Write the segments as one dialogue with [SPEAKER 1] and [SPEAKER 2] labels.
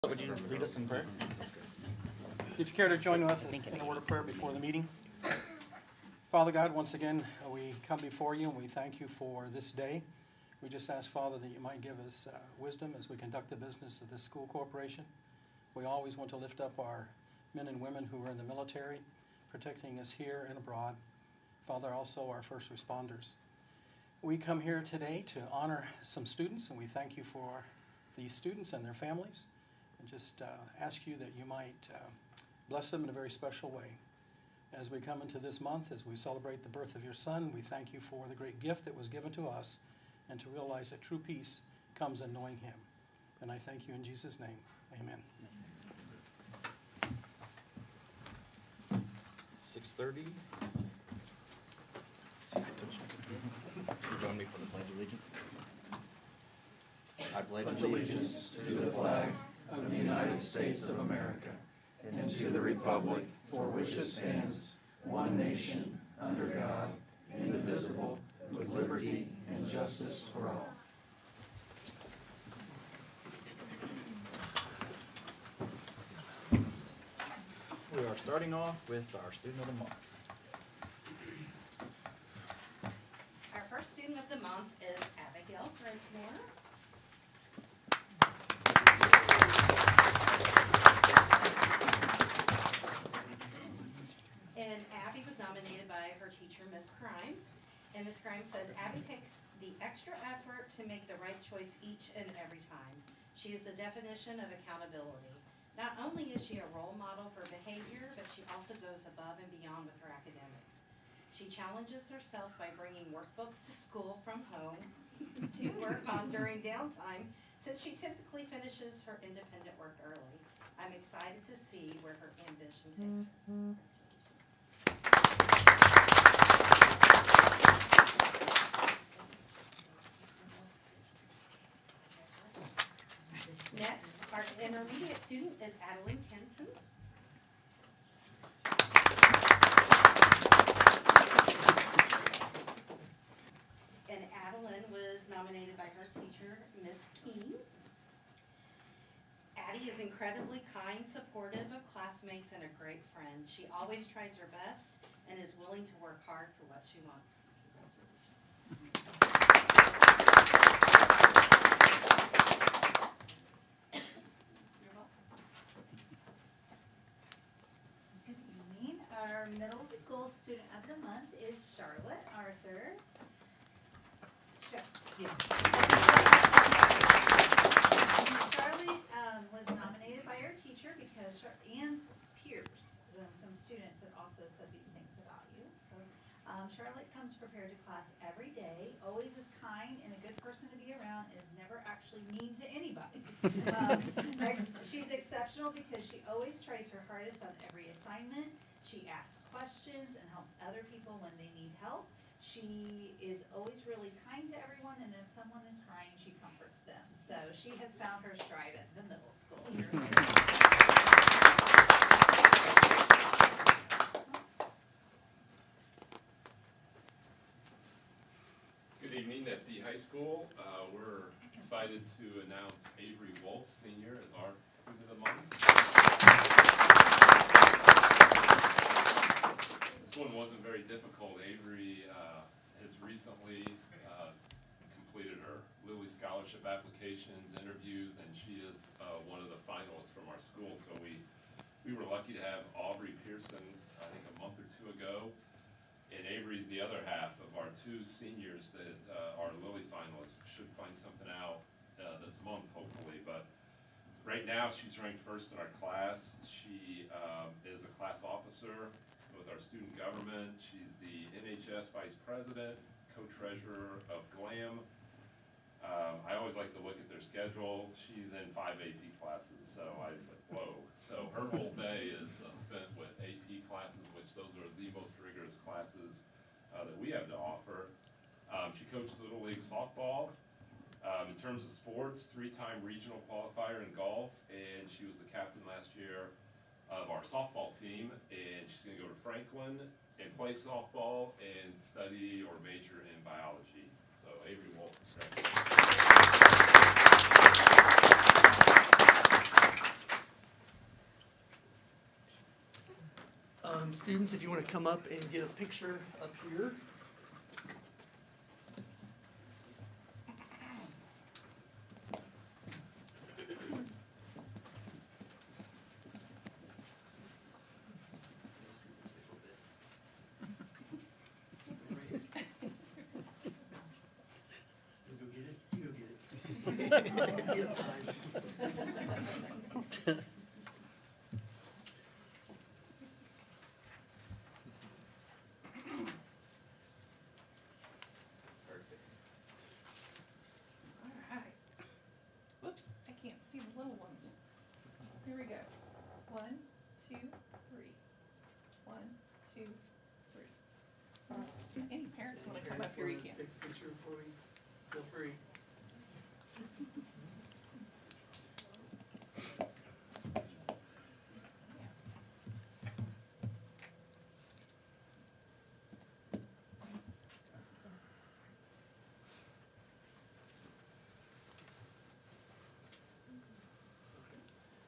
[SPEAKER 1] Would you lead us in prayer?
[SPEAKER 2] If you care to join with us in a word of prayer before the meeting. Father God, once again, we come before you and we thank you for this day. We just ask, Father, that you might give us wisdom as we conduct the business of this school corporation. We always want to lift up our men and women who are in the military, protecting us here and abroad. Father, also our first responders. We come here today to honor some students, and we thank you for these students and their families. And just ask you that you might bless them in a very special way. As we come into this month, as we celebrate the birth of your Son, we thank you for the great gift that was given to us, and to realize that true peace comes in knowing him. And I thank you in Jesus' name. Amen.
[SPEAKER 1] 6:30. Join me for the Pledge of Allegiance. I pledge
[SPEAKER 3] allegiance to the flag of the United States of America and to the republic for which it stands, one nation, under God, indivisible, with liberty and justice for all.
[SPEAKER 1] We are starting off with our Student of the Month.
[SPEAKER 4] Our first student of the month is Abigail Grismore. And Abby was nominated by her teacher, Miss Grimes. And Miss Grimes says, Abby takes the extra effort to make the right choice each and every time. She is the definition of accountability. Not only is she a role model for behavior, but she also goes above and beyond with her academics. She challenges herself by bringing workbooks to school from home to work on during downtime, since she typically finishes her independent work early. I'm excited to see where her ambition takes her. Next, our intermediate student is Adeline Kenson. And Adeline was nominated by her teacher, Miss Keene. Addie is incredibly kind, supportive of classmates, and a great friend. She always tries her best and is willing to work hard for what she wants.
[SPEAKER 5] Our middle school student of the month is Charlotte Arthur. Charlotte was nominated by her teacher because, and peers, some students that also said these things about you. So Charlotte comes prepared to class every day, always is kind and a good person to be around, and is never actually mean to anybody. She's exceptional because she always tries her hardest on every assignment. She asks questions and helps other people when they need help. She is always really kind to everyone, and if someone is crying, she comforts them. So she has found her stride at the middle school here.
[SPEAKER 6] Good evening at the high school. We're excited to announce Avery Wolf, senior, as our student of the month. This one wasn't very difficult. Avery has recently completed her Lilly Scholarship applications, interviews, and she is one of the finalists from our school. So we were lucky to have Aubrey Pearson, I think a month or two ago, and Avery's the other half of our two seniors that are Lilly finalists. Should find something out this month, hopefully, but right now she's ranked first in our class. She is a class officer with our student government. She's the NHS vice president, co-treasurer of GLAM. I always like to look at their schedule. She's in 5 AP classes, so I was like, whoa. So her whole day is spent with AP classes, which those are the most rigorous classes that we have to offer. She coaches Little League softball. In terms of sports, 3-time regional qualifier in golf, and she was the captain last year of our softball team, and she's going to go to Franklin and play softball and study or major in biology. So Avery Wolf.
[SPEAKER 7] students, if you want to come up and get a picture up here.
[SPEAKER 8] Alright. Whoops, I can't see the little ones. Here we go. 1, 2, 3. 1, 2, 3. Any parents wanna come up here, you can.
[SPEAKER 7] Take a picture for me. Feel free.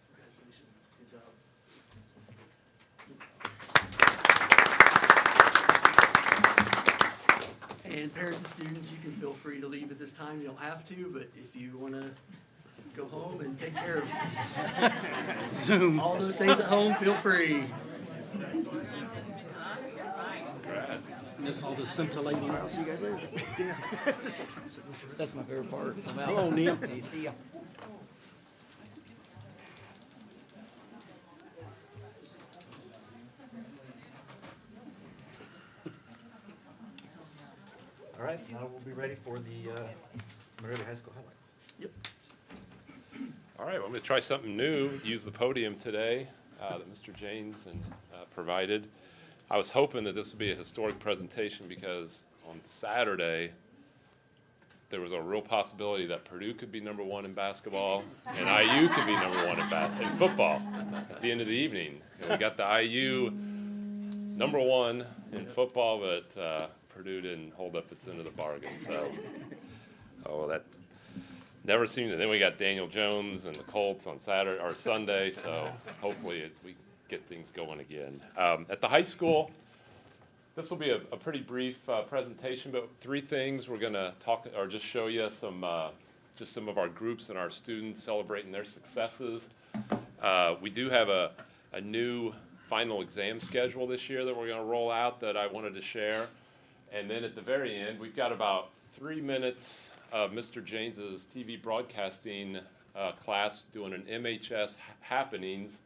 [SPEAKER 7] Congratulations. Good job. And parents and students, you can feel free to leave at this time. You don't have to, but if you want to go home and take care of
[SPEAKER 2] Zoom.
[SPEAKER 7] all those things at home, feel free.
[SPEAKER 2] Miss all the scintillating.
[SPEAKER 9] I'll see you guys later. That's my favorite part.
[SPEAKER 2] Hello, Neil.
[SPEAKER 9] See ya.
[SPEAKER 1] All right, so now we'll be ready for the Monroe-Gregg High School highlights.
[SPEAKER 7] Yep.
[SPEAKER 6] All right, well, I'm going to try something new, use the podium today that Mr. Janes provided. I was hoping that this would be a historic presentation because on Saturday, there was a real possibility that Purdue could be #1 in basketball and IU could be #1 in football at the end of the evening. And we got the IU #1 in football, but Purdue didn't hold up its end of the bargain. So, that never seemed to. Then we got Daniel Jones and the Colts on Saturday or Sunday. So hopefully we get things going again. At the high school, this will be a pretty brief presentation, but 3 things we're going to talk or just show you some of our groups and our students celebrating their successes. We do have a new final exam schedule this year that we're going to roll out that I wanted to share. And then at the very end, we've got about 3 minutes of Mr. Janes's TV broadcasting class doing an MHS happenings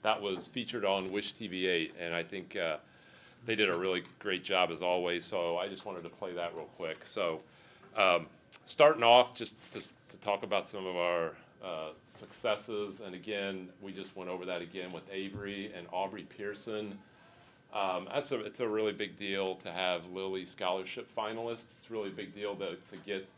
[SPEAKER 6] that was featured on Wish TV8, and I think they did a really great job as always. So I just wanted to play that real quick. So starting off, just to talk about some of our successes, and again, we just went over that again with Avery and Aubrey Pearson. It's a really big deal to have Lilly Scholarship finalists. It's a really big deal to get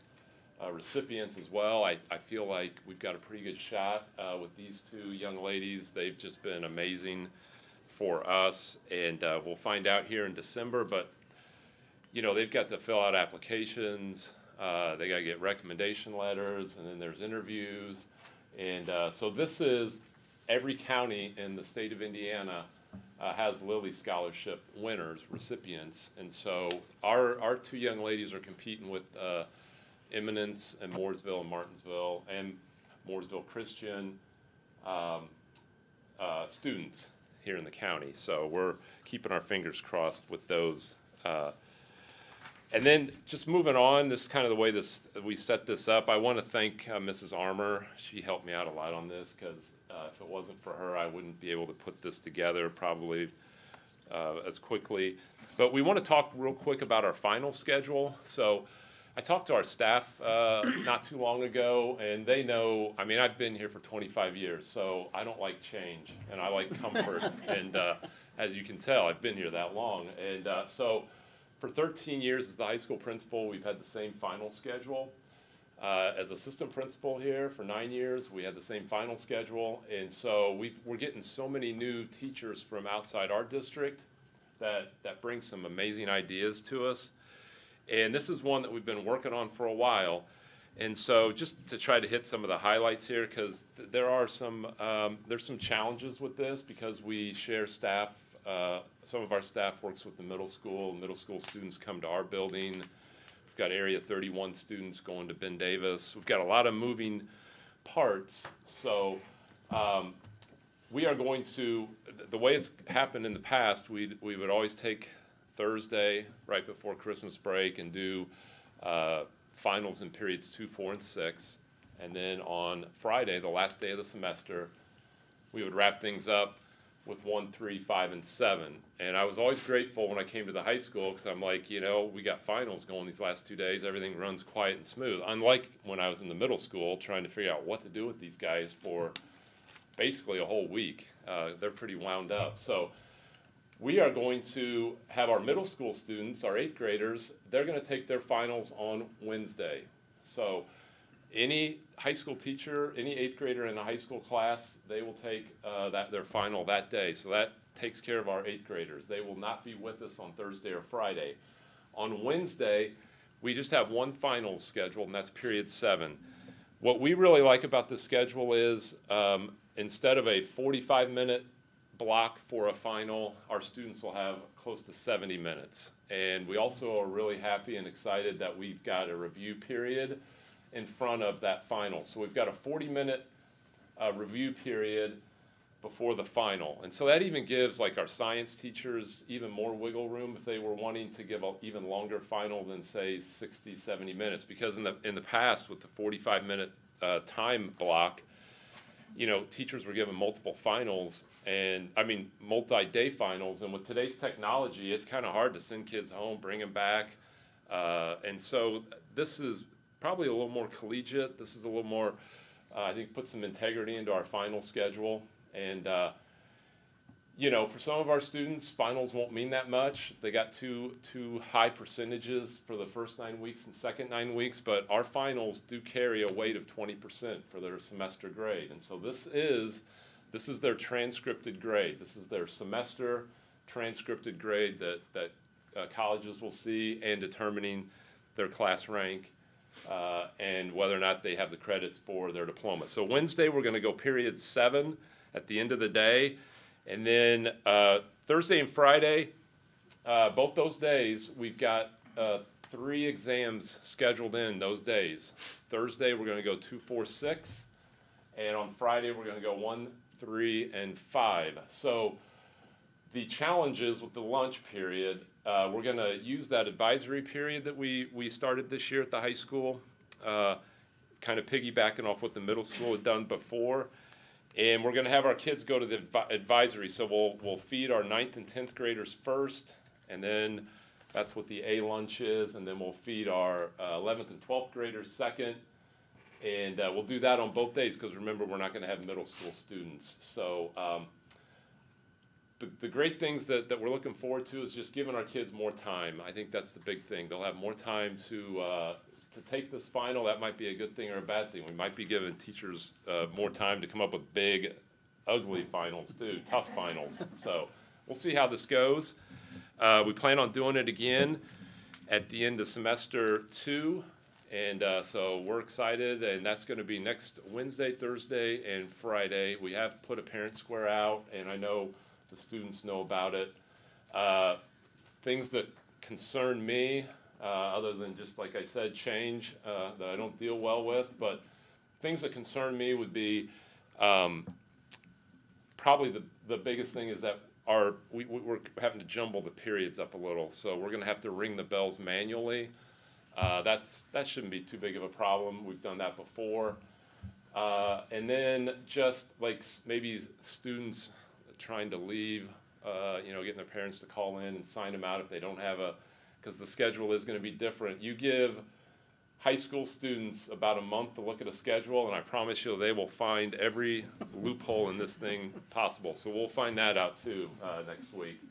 [SPEAKER 6] recipients as well. I feel like we've got a pretty good shot with these 2 young ladies. They've just been amazing for us, and we'll find out here in December. But, they've got to fill out applications. They got to get recommendation letters, and then there's interviews. And so this is every county in the state of Indiana has Lilly Scholarship winners, recipients. And so our 2 young ladies are competing with Eminence and Mooresville and Martinsville and Mooresville Christian students here in the county. So we're keeping our fingers crossed with those. And then just moving on, this is kind of the way we set this up. I want to thank Mrs. Armour. She helped me out a lot on this because if it wasn't for her, I wouldn't be able to put this together probably as quickly. But we want to talk real quick about our final schedule. So I talked to our staff not too long ago, and they know, I mean, I've been here for 25 years, so I don't like change, and I like comfort. And as you can tell, I've been here that long. And so for 13 years as the high school principal, we've had the same final schedule. As assistant principal here for 9 years, we had the same final schedule. And so we're getting so many new teachers from outside our district that brings some amazing ideas to us. And this is one that we've been working on for a while. And so just to try to hit some of the highlights here, because there are there's some challenges with this because we share staff some of our staff works with the middle school. Middle school students come to our building. We've got Area 31 students going to Ben Davis. We've got a lot of moving parts. So we are going to, the way it's happened in the past, we would always take Thursday right before Christmas break and do finals in periods 2, 4, and 6. And then on Friday, the last day of the semester, we would wrap things up with 1, 3, 5, and 7. And I was always grateful when I came to the high school because I'm like, you know, we got finals going these last 2 days. Everything runs quiet and smooth. Unlike when I was in the middle school trying to figure out what to do with these guys for basically a whole week. They're pretty wound up. So we are going to have our middle school students, our 8th graders, they're going to take their finals on Wednesday. So any high school teacher, any 8th grader in a high school class, they will take their final that day. So that takes care of our 8th graders. They will not be with us on Thursday or Friday. On Wednesday, we just have one final scheduled, and that's period 7. What we really like about this schedule is instead of a 45-minute block for a final, our students will have close to 70 minutes. And we also are really happy and excited that we've got a review period in front of that final. So we've got a 40-minute review period before the final. And so that even gives like our science teachers even more wiggle room if they were wanting to give an even longer final than say 60, 70 minutes. Because in the past with the 45-minute time block, you know, teachers were given multiple finals and multi-day finals. And with today's technology, it's kind of hard to send kids home, bring them back. And so this is probably a little more collegiate. This is a little more, I think, put some integrity into our final schedule. And, you know, for some of our students, finals won't mean that much. If they got too high percentages for the first 9 weeks and second 9 weeks, but our finals do carry a weight of 20% for their semester grade. And so this is their transcripted grade. This is their semester transcripted grade that colleges will see and determining their class rank and whether or not they have the credits for their diploma. So Wednesday, we're going to go period 7 at the end of the day. And then Thursday and Friday, both those days, we've got 3 exams scheduled in those days. Thursday, we're going to go 2, 4, 6. And on Friday, we're going to go 1, 3, and 5. So the challenges with the lunch period, we're going to use that advisory period that we started this year at the high school, kind of piggybacking off what the middle school had done before. And we're going to have our kids go to the advisory. So we'll feed our 9th and 10th graders first, and then that's what the A lunch is, and then we'll feed our 11th and 12th graders second. And we'll do that on both days because remember, we're not going to have middle school students. So the great things that we're looking forward to is just giving our kids more time. I think that's the big thing. They'll have more time to take this final. That might be a good thing or a bad thing. We might be giving teachers more time to come up with big, ugly finals too, tough finals. So we'll see how this goes. We plan on doing it again at the end of semester 2. And so we're excited, and that's going to be next Wednesday, Thursday, and Friday. We have put a parent square out, and I know the students know about it. Things that concern me, other than just, like I said, change that I don't deal well with, but things that concern me would be probably the biggest thing is that we're having to jumble the periods up a little, so we're going to have to ring the bells manually. That shouldn't be too big of a problem. We've done that before. And then just like maybe students trying to leave, getting their parents to call in and sign them out if they don't have because the schedule is going to be different. You give high school students about a month to look at a schedule, and I promise you they will find every loophole in this thing possible. So we'll find that out too next week.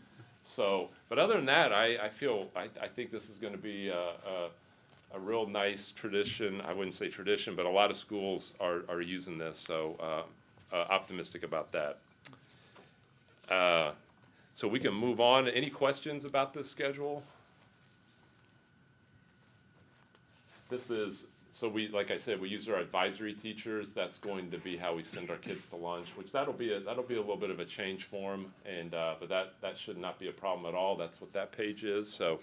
[SPEAKER 6] So, but other than that, I think this is going to be a real nice tradition. I wouldn't say tradition, but a lot of schools are using this, so optimistic about that. So we can move on. Any questions about this schedule? This is so we, like I said, we use our advisory teachers. That's going to be how we send our kids to lunch, which that'll be a little bit of a change for them, and but that should not be a problem at all. That's what that page is. So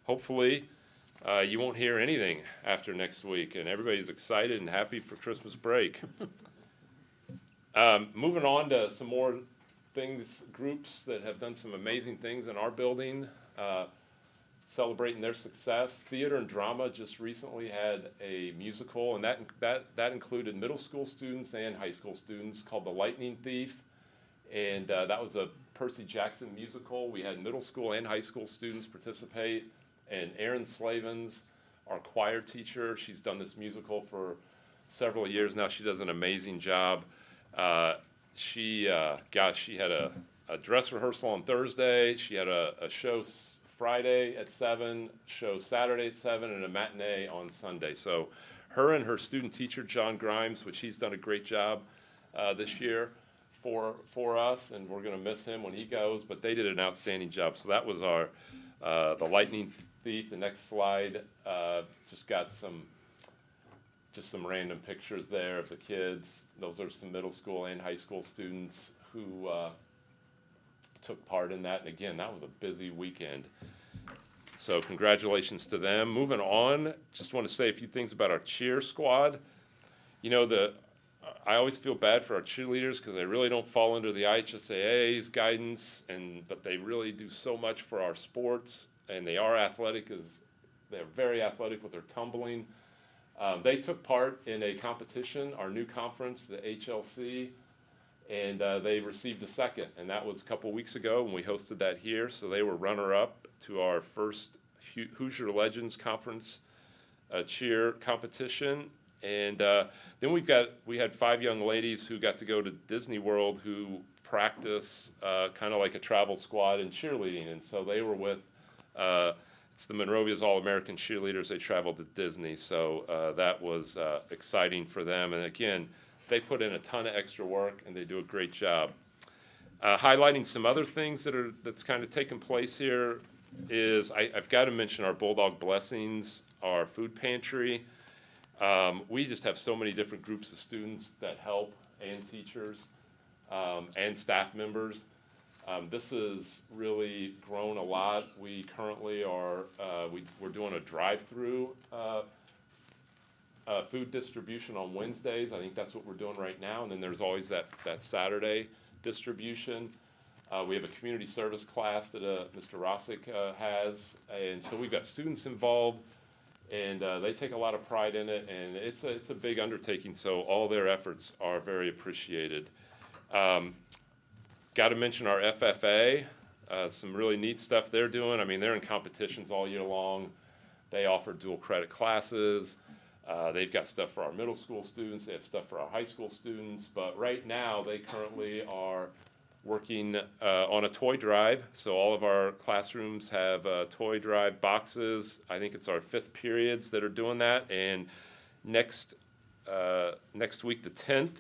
[SPEAKER 6] hopefully you won't hear anything after next week, and everybody's excited and happy for Christmas break. Moving on to some more things, groups that have done some amazing things in our building. Celebrating their success. Theater and Drama just recently had a musical, and that included middle school students and high school students, called The Lightning Thief, and that was a Percy Jackson musical. We had middle school and high school students participate, and Erin Slavens, our choir teacher, she's done this musical for several years now. She does an amazing job. She had a dress rehearsal on Thursday. She had a show Friday at 7, show Saturday at 7, and a matinee on Sunday. So her and her student teacher, John Grimes, which he's done a great job this year for us, and we're going to miss him when he goes, but they did an outstanding job. So that was our The Lightning Thief. The next slide just got some random pictures there of the kids. Those are some middle school and high school students who took part in that, and again, that was a busy weekend. So congratulations to them. Moving on, just want to say a few things about our cheer squad. You know, I always feel bad for our cheerleaders because they really don't fall under the IHSAA's guidance, but they really do so much for our sports, and they are athletic, they're very athletic with their tumbling. They took part in a competition, our new conference, the HLC, and they received a second, and that was a couple weeks ago when we hosted that here. So they were runner-up to our first Hoosier Legends Conference cheer competition. And then we had 5 young ladies who got to go to Disney World who practice kind of like a travel squad in cheerleading. And so they were with it's the Monrovia's All-American Cheerleaders. They traveled to Disney, so that was exciting for them. And again, they put in a ton of extra work, and they do a great job. Highlighting some other things that's kind of taken place here is I've got to mention our Bulldog Blessings, our food pantry. We just have so many different groups of students that help, and teachers, and staff members. This has really grown a lot. We currently are we're doing a drive-through food distribution on Wednesdays. I think that's what we're doing right now. And then there's always that Saturday distribution. We have a community service class that Mr. Rossick has. And so we've got students involved, and they take a lot of pride in it. And it's a big undertaking, so all their efforts are very appreciated. Got to mention our FFA, some really neat stuff they're doing. I mean, they're in competitions all year long. They offer dual credit classes. They've got stuff for our middle school students. They have stuff for our high school students. But right now, they currently are working on a toy drive. So all of our classrooms have toy drive boxes. I think it's our 5th periods that are doing that. And next week, the 10th,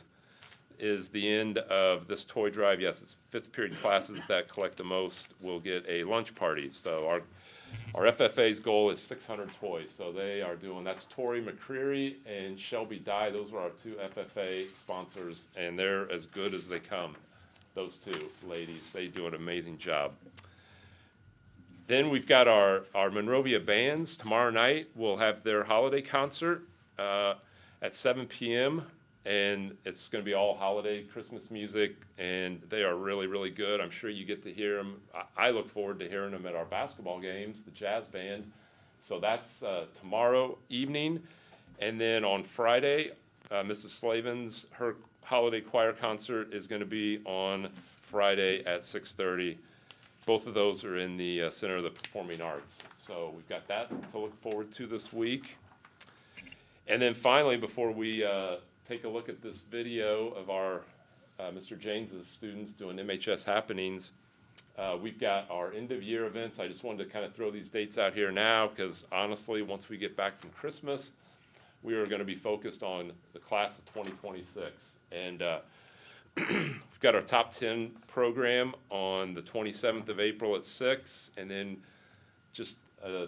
[SPEAKER 6] is the end of this toy drive. Yes, it's 5th period classes that collect the most will get a lunch party. So our FFA's goal is 600 toys. So they are doing, that's Tori McCreary and Shelby Dye. Those are our 2 FFA sponsors, and they're as good as they come. Those 2 ladies, they do an amazing job. Then we've got our Monrovia bands. Tomorrow night we'll have their holiday concert at 7 p.m. And it's going to be all holiday Christmas music, and they are really, really good. I'm sure you get to hear them. I look forward to hearing them at our basketball games, the jazz band. So that's tomorrow evening. And then on Friday, Mrs. Slavens, her holiday choir concert is going to be on Friday at 6:30. Both of those are in the Center of the Performing Arts. So we've got that to look forward to this week. And then finally, before we take a look at this video of our Mr. Janes's students doing MHS happenings, we've got our end of year events. I just wanted to kind of throw these dates out here now because honestly, once we get back from Christmas, we are going to be focused on the class of 2026. And we've got our top 10 program on the 27th of April at 6, and then just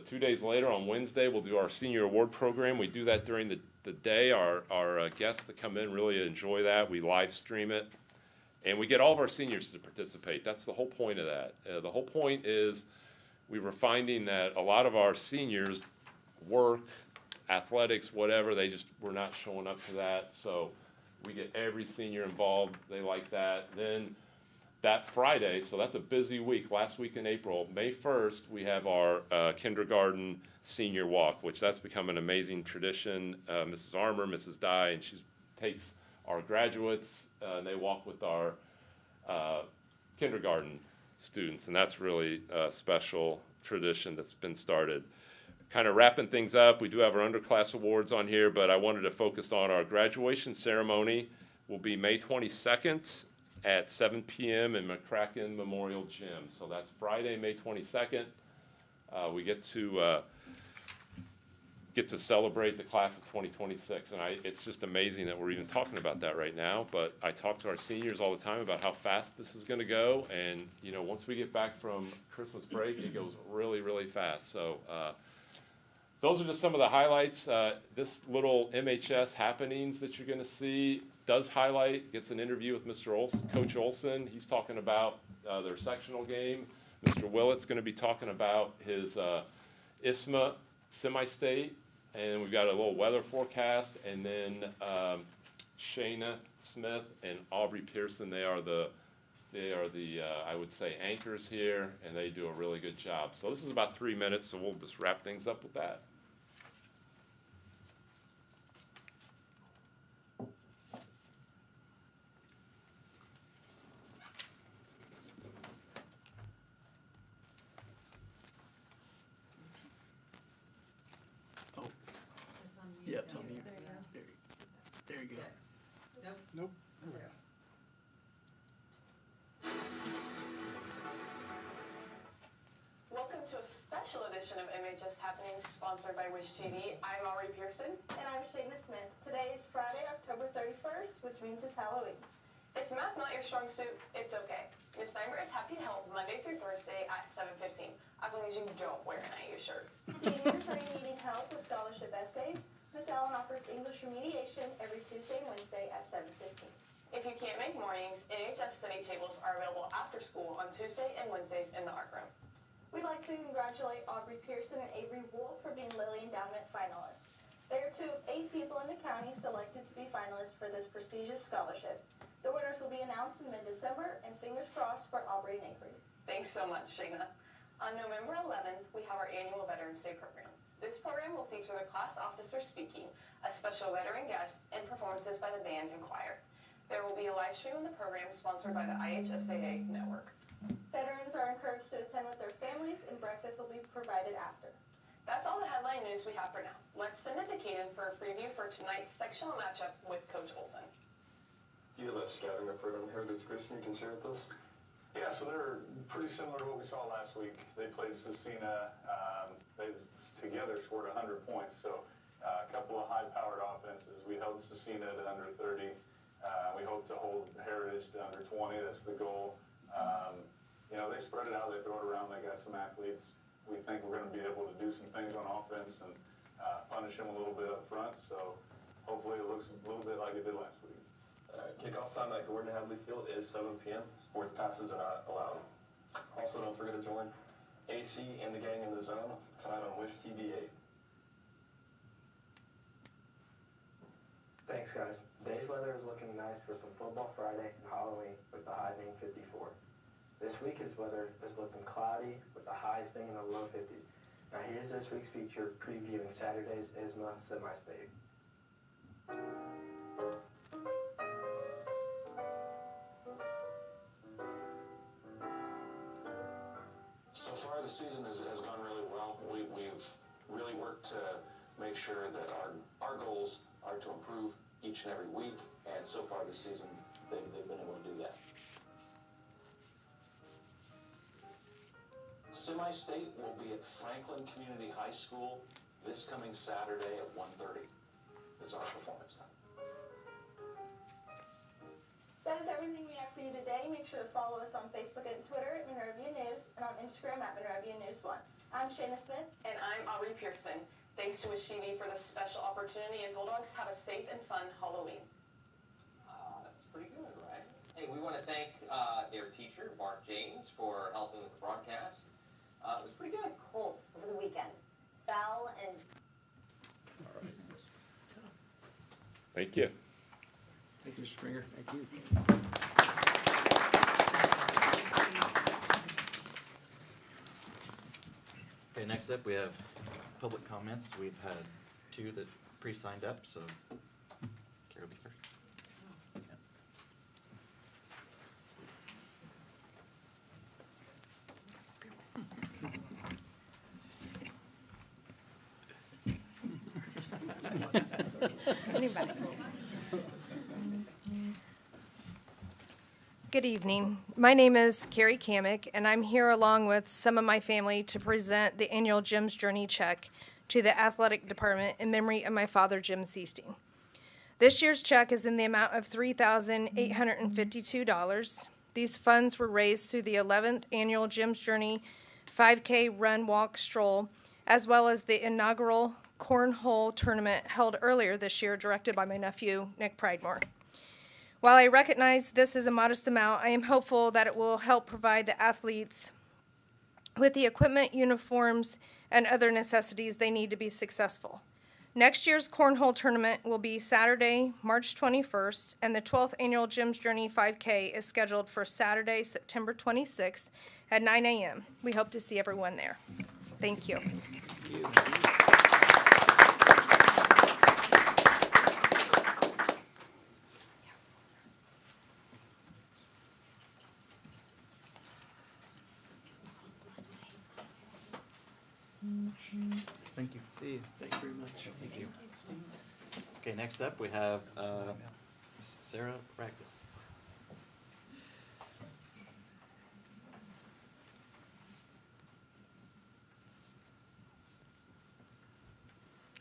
[SPEAKER 6] 2 days later, on Wednesday, we'll do our senior award program. We do that during the day. Our guests that come in really enjoy that. We live stream it. And we get all of our seniors to participate. That's the whole point of that. The whole point is we were finding that a lot of our seniors work, athletics, whatever, they just were not showing up to that. So we get every senior involved. They like that. Then that Friday, so that's a busy week, last week in April, May 1st, we have our kindergarten senior walk, which that's become an amazing tradition. Mrs. Armour, Mrs. Dye, and she takes our graduates, and they walk with our kindergarten students, and that's really a special tradition that's been started. Kind of wrapping things up, we do have our underclass awards on here, but I wanted to focus on our graduation ceremony. Will be May 22nd at 7 p.m. in McCracken Memorial Gym. So that's Friday, May 22nd. We get to celebrate the class of 2026, and it's just amazing that we're even talking about that right now. But I talk to our seniors all the time about how fast this is going to go, and you know, once we get back from Christmas break, it goes really, really fast. So those are just some of the highlights. This little MHS happenings that you're going to see gets an interview with Mr. Olson, Coach Olson. He's talking about their sectional game. Mr. Willett's going to be talking about his ISMA semi-state, and we've got a little weather forecast. And then Shayna Smith and Aubrey Pearson, they are the I would say anchors here, and they do a really good job. So this is about 3 minutes, so we'll just wrap things up with that.
[SPEAKER 7] Yep, it's on mute. There you go.
[SPEAKER 2] Nope.
[SPEAKER 9] Welcome to a special edition of MHS Happenings, sponsored by Wish TV. I'm Aubrey Pearson.
[SPEAKER 10] And I'm Shayna Smith. Today is Friday, October 31st, which means it's Halloween.
[SPEAKER 9] If math not your strong suit, it's okay. Ms. Steinberg is happy to help Monday through Thursday at 7:15, as long as you don't wear an IU shirt.
[SPEAKER 10] Seniors are needing help with scholarship essays. Ms. Allen offers English remediation every Tuesday and Wednesday at 7:15.
[SPEAKER 9] If you can't make mornings, NHS study tables are available after school on Tuesday and Wednesdays in the art room.
[SPEAKER 10] We'd like to congratulate Aubrey Pearson and Avery Wolf for being Lilly Endowment finalists. They are 2 of 8 people in the county selected to be finalists for this prestigious scholarship. The winners will be announced in mid-December, and fingers crossed for Aubrey and Avery.
[SPEAKER 9] Thanks so much, Shayna. On November 11th, we have our annual Veterans Day program. This program will feature the class officer speaking, a special veteran guest, and performances by the band and choir. There will be a live stream of the program sponsored by the IHSAA network.
[SPEAKER 10] Veterans are encouraged to attend with their families, and breakfast will be provided after.
[SPEAKER 9] That's all the headline news we have for now. Let's send it to Kaden for a preview for tonight's sectional matchup with Coach Olson.
[SPEAKER 11] Do you have a scouting report on Heritage Christian you can share with us?
[SPEAKER 12] Yeah, so they're pretty similar to what we saw last week. They played Cecina. They together scored 100 points. So a couple of high-powered offenses. We held Cecina to under 30. We hope to hold Heritage to under 20. That's the goal. You know, they spread it out. They throw it around. They got some athletes. We think we're going to be able to do some things on offense and punish them a little bit up front. So hopefully it looks a little bit like it did last week.
[SPEAKER 11] Kickoff time at Gordon Hadley Field is 7 p.m. Sport passes are not allowed. Also, don't forget to join AC and the gang in the zone tonight on Wish TV 8.
[SPEAKER 13] Thanks, guys. Today's weather is looking nice for some football Friday and Halloween with the high being 54. This weekend's weather is looking cloudy with the highs being in the low 50s. Now here's this week's feature previewing Saturday's ISMA semi-state.
[SPEAKER 14] So far, the season has gone really well. We've really worked to make sure that our goals are to improve each and every week, and so far this season, they've been able to do that. Semi-state will be at Franklin Community High School this coming Saturday at 1:30. Is our performance time.
[SPEAKER 10] That is everything we have for you today. Make sure to follow us on Facebook and Twitter at Monroe-Gregg News, and on Instagram at Monroe-Gregg News 1. I'm Shayna Smith.
[SPEAKER 9] And I'm Aubrey Pearson. Thanks to Wish TV for this special opportunity, and Bulldogs have a safe and fun Halloween.
[SPEAKER 15] That's pretty good, right? Hey, we want to thank their teacher, Mark James, for helping with the broadcast. It was pretty good.
[SPEAKER 16] Cool. Over the weekend. Val and...
[SPEAKER 6] All right. Thank you.
[SPEAKER 7] Thank you, Mr. Springer.
[SPEAKER 1] Thank you. Okay, next up we have public comments. We've had 2 that pre-signed up, so Carrie will be first.
[SPEAKER 17] Anybody? Good evening. My name is Carrie Kamick, and I'm here along with some of my family to present the annual Jim's Journey check to the athletic department in memory of my father, Jim Seasting. This year's check is in the amount of $3,852. These funds were raised through the 11th annual Jim's Journey 5K Run Walk Stroll, as well as the inaugural cornhole tournament held earlier this year, directed by my nephew, Nick Pridemore. While I recognize this is a modest amount, I am hopeful that it will help provide the athletes with the equipment, uniforms, and other necessities they need to be successful. Next year's cornhole tournament will be Saturday, March 21st, and the 12th annual Jim's Journey 5K is scheduled for Saturday, September 26th at 9 a.m. We hope to see everyone there. Thank you.
[SPEAKER 1] Thank you. See you.
[SPEAKER 7] Thank you very much.
[SPEAKER 1] Thank you. Okay, next up we have Miss Sarah Ragland.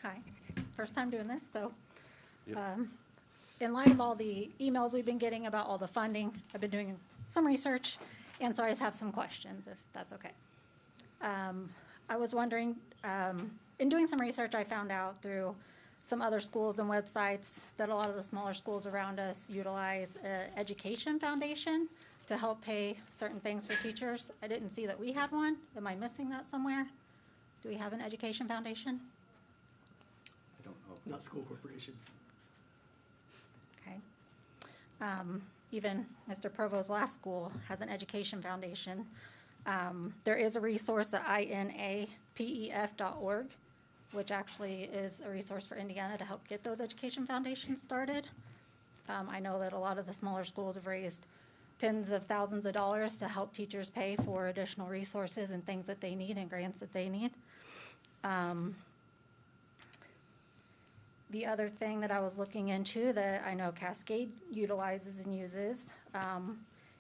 [SPEAKER 18] Hi, first time doing this, so
[SPEAKER 1] Yep.
[SPEAKER 18] in light of all the emails we've been getting about all the funding, I've been doing some research, and so I just have some questions, if that's okay. I was wondering, in doing some research, I found out through some other schools and websites that a lot of the smaller schools around us utilize an education foundation to help pay certain things for teachers. I didn't see that we had one. Am I missing that somewhere? Do we have an education foundation?
[SPEAKER 7] I don't know. Not school corporation.
[SPEAKER 18] Okay. Even Mr. Provost's last school has an education foundation. There is a resource at inapef.org, which actually is a resource for Indiana to help get those education foundations started. I know that a lot of the smaller schools have raised tens of thousands of dollars to help teachers pay for additional resources and things that they need and grants that they need. The other thing that I was looking into that I know Cascade utilizes and uses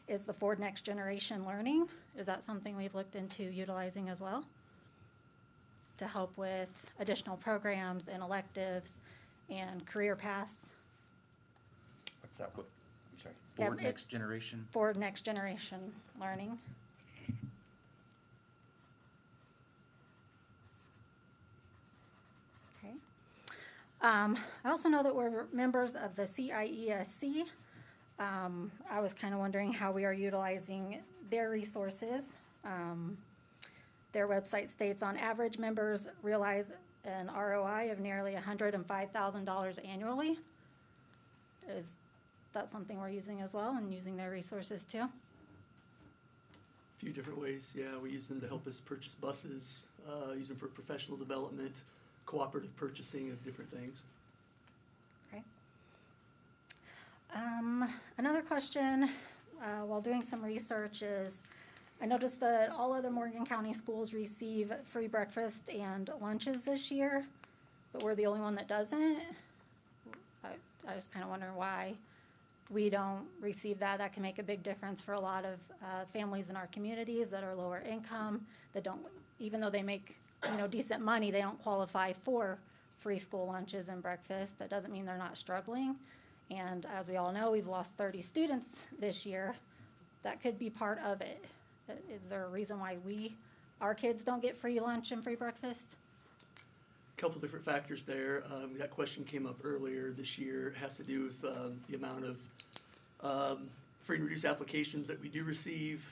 [SPEAKER 18] is the Ford Next Generation Learning. Is that something we've looked into utilizing as well? To help with additional programs and electives and career paths?
[SPEAKER 1] What's that? I'm sorry.
[SPEAKER 18] Yep,
[SPEAKER 1] Ford Next
[SPEAKER 18] it's
[SPEAKER 1] Generation?
[SPEAKER 18] Ford Next Generation Learning. Okay. I also know that we're members of the CIESC. I was kind of wondering how we are utilizing their resources. Their website states on average members realize an ROI of nearly $105,000 annually. Is that something we're using as well and using their resources too?
[SPEAKER 7] A few different ways, yeah. We use them to help us purchase buses, use them for professional development, cooperative purchasing of different things.
[SPEAKER 18] Okay. Another question while doing some research is, I noticed that all other Morgan County schools receive free breakfast and lunches this year, but we're the only one that doesn't. I was kind of wondering why we don't receive that. That can make a big difference for a lot of families in our communities that are lower income, that don't, even though they make decent money, they don't qualify for free school lunches and breakfast. That doesn't mean they're not struggling. And as we all know, we've lost 30 students this year. That could be part of it. Is there a reason why we our kids don't get free lunch and free breakfast?
[SPEAKER 7] Couple different factors there. That question came up earlier this year. It has to do with the amount of free and reduced applications that we do receive,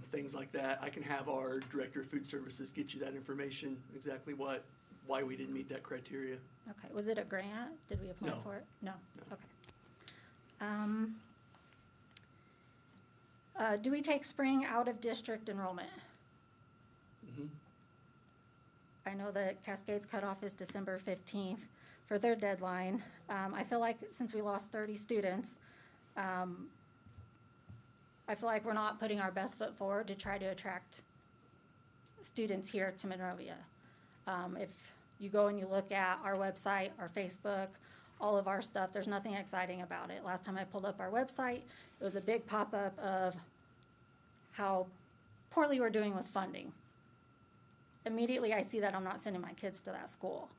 [SPEAKER 7] things like that. I can have our Director of Food Services get you that information, exactly why we didn't meet that criteria.
[SPEAKER 18] Okay, was it a grant? Did we apply
[SPEAKER 7] No.
[SPEAKER 18] for it? No,
[SPEAKER 7] No.
[SPEAKER 18] okay. Do we take spring out of district enrollment?
[SPEAKER 7] Mhm.
[SPEAKER 18] I know that Cascade's cutoff is December 15th for their deadline. I feel like since we lost 30 students, I feel like we're not putting our best foot forward to try to attract students here to Monrovia. If you go and you look at our website, our Facebook, all of our stuff, there's nothing exciting about it. Last time I pulled up our website, it was a big pop-up of how poorly we're doing with funding. Immediately I see that, I'm not sending my kids to that school.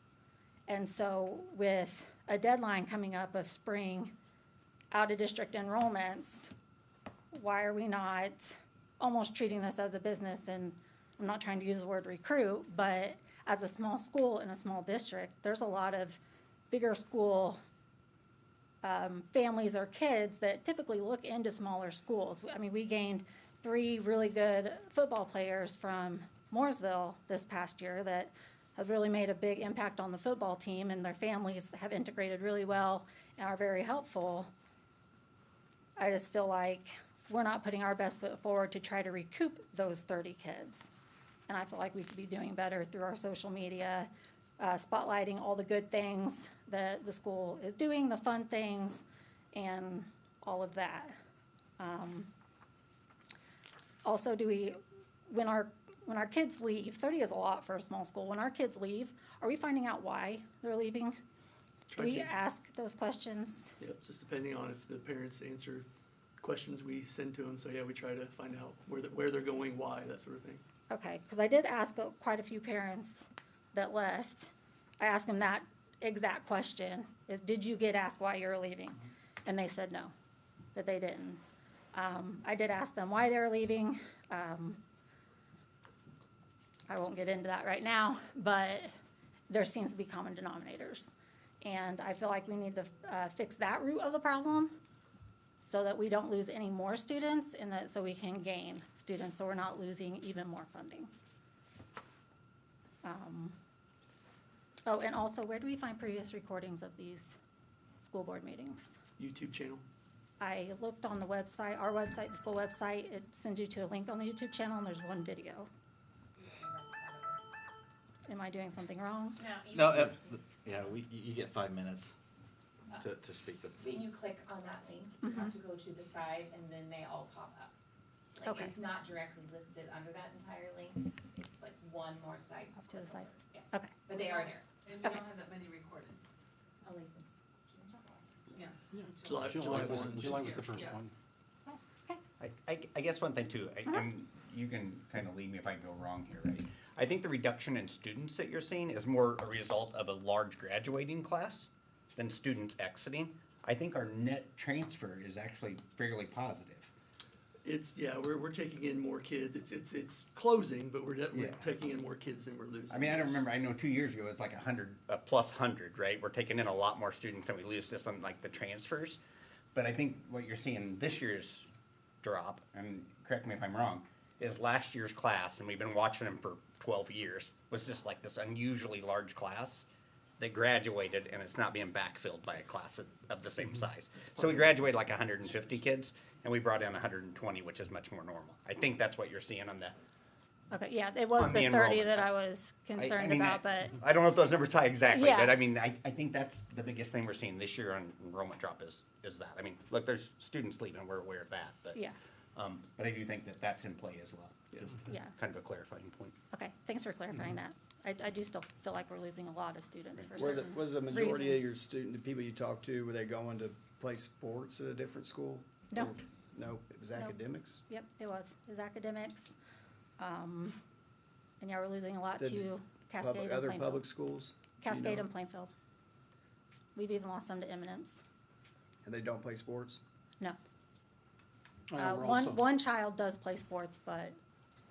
[SPEAKER 18] And so with a deadline coming up of spring out-of-district enrollments, why are we not almost treating this as a business? And I'm not trying to use the word recruit, but as a small school in a small district, there's a lot of bigger school families or kids that typically look into smaller schools. I mean, we gained 3 really good football players from Mooresville this past year that have really made a big impact on the football team, and their families have integrated really well and are very helpful. I just feel like we're not putting our best foot forward to try to recoup those 30 kids. And I feel like we could be doing better through our social media, spotlighting all the good things that the school is doing, the fun things, and all of that. Also, when our kids leave, 30 is a lot for a small school. When our kids leave, are we finding out why they're leaving? Do we ask those questions?
[SPEAKER 7] Yep, it's just depending on if the parents answer questions we send to them. So yeah, we try to find out where they're going, why, that sort of thing.
[SPEAKER 18] Okay, because I did ask quite a few parents that left. I asked them that exact question, is did you get asked why you're leaving? And they said no, that they didn't. I did ask them why they were leaving. I won't get into that right now, but there seems to be common denominators. And I feel like we need to fix that root of the problem so that we don't lose any more students, and that so we can gain students, so we're not losing even more funding. Oh, and also, where do we find previous recordings of these school board meetings?
[SPEAKER 7] YouTube channel.
[SPEAKER 18] I looked on the website, our website, the school website, it sends you to a link on the YouTube channel, and there's one video. Am I doing something wrong?
[SPEAKER 1] No, yeah, you get 5 minutes to speak.
[SPEAKER 19] When you click on that link, you have to go to the side, and then they all pop up. Like,
[SPEAKER 18] Okay.
[SPEAKER 19] it's not directly listed under that entire link. It's like one more site.
[SPEAKER 18] Off to the side?
[SPEAKER 19] Yes.
[SPEAKER 18] Okay.
[SPEAKER 19] But they are there.
[SPEAKER 8] And we don't have that many recorded.
[SPEAKER 19] Only since June.
[SPEAKER 8] Yeah.
[SPEAKER 7] July
[SPEAKER 2] was the first
[SPEAKER 8] Yes.
[SPEAKER 2] one.
[SPEAKER 20] I guess one thing too, and you can kind of lead me if I go wrong here, right? I think the reduction in students that you're seeing is more a result of a large graduating class than students exiting. I think our net transfer is actually fairly positive.
[SPEAKER 7] We're taking in more kids. It's closing, but we're taking in more kids than we're losing.
[SPEAKER 20] I mean, I don't remember, I know 2 years ago it was like 100, plus 100, right? We're taking in a lot more students than we lose just on like the transfers. But I think what you're seeing this year's drop, and correct me if I'm wrong, is last year's class, and we've been watching them for 12 years, was just like this unusually large class that graduated, and it's not being backfilled by a class of the same size. So we graduated like 150 kids, and we brought in 120, which is much more normal. I think that's what you're seeing on the
[SPEAKER 18] Okay, yeah, it was
[SPEAKER 20] On
[SPEAKER 18] the
[SPEAKER 20] the
[SPEAKER 18] 30
[SPEAKER 20] enrollment.
[SPEAKER 18] that I was concerned
[SPEAKER 20] mean,
[SPEAKER 18] about, but
[SPEAKER 20] I don't know if those numbers tie exactly,
[SPEAKER 18] Yeah.
[SPEAKER 20] but I mean, I think that's the biggest thing we're seeing this year on enrollment drop is that. I mean, look, there's students leaving, we're aware of that, but.
[SPEAKER 18] Yeah.
[SPEAKER 20] But I do think that that's in play as well. Just
[SPEAKER 18] Yeah.
[SPEAKER 20] Kind of a clarifying point.
[SPEAKER 18] okay, thanks for clarifying that. I do still feel like we're losing a lot of students for
[SPEAKER 21] Were the,
[SPEAKER 18] certain
[SPEAKER 21] was the majority
[SPEAKER 18] reasons.
[SPEAKER 21] of your the people you talked to, were they going to play sports at a different school?
[SPEAKER 18] No.
[SPEAKER 21] Or- No, it was
[SPEAKER 18] No.
[SPEAKER 21] academics?
[SPEAKER 18] Yep, it was academics. And yeah, we're losing a lot
[SPEAKER 21] Did
[SPEAKER 18] to Cascade
[SPEAKER 21] Public,
[SPEAKER 18] and
[SPEAKER 21] other
[SPEAKER 18] Plainfield.
[SPEAKER 21] public schools? Do you
[SPEAKER 18] Cascade
[SPEAKER 21] know?
[SPEAKER 18] and Plainfield. We've even lost some to Eminence.
[SPEAKER 21] And they don't play sports?
[SPEAKER 18] No.
[SPEAKER 2] We're
[SPEAKER 18] One
[SPEAKER 2] also-
[SPEAKER 18] one child does play sports, but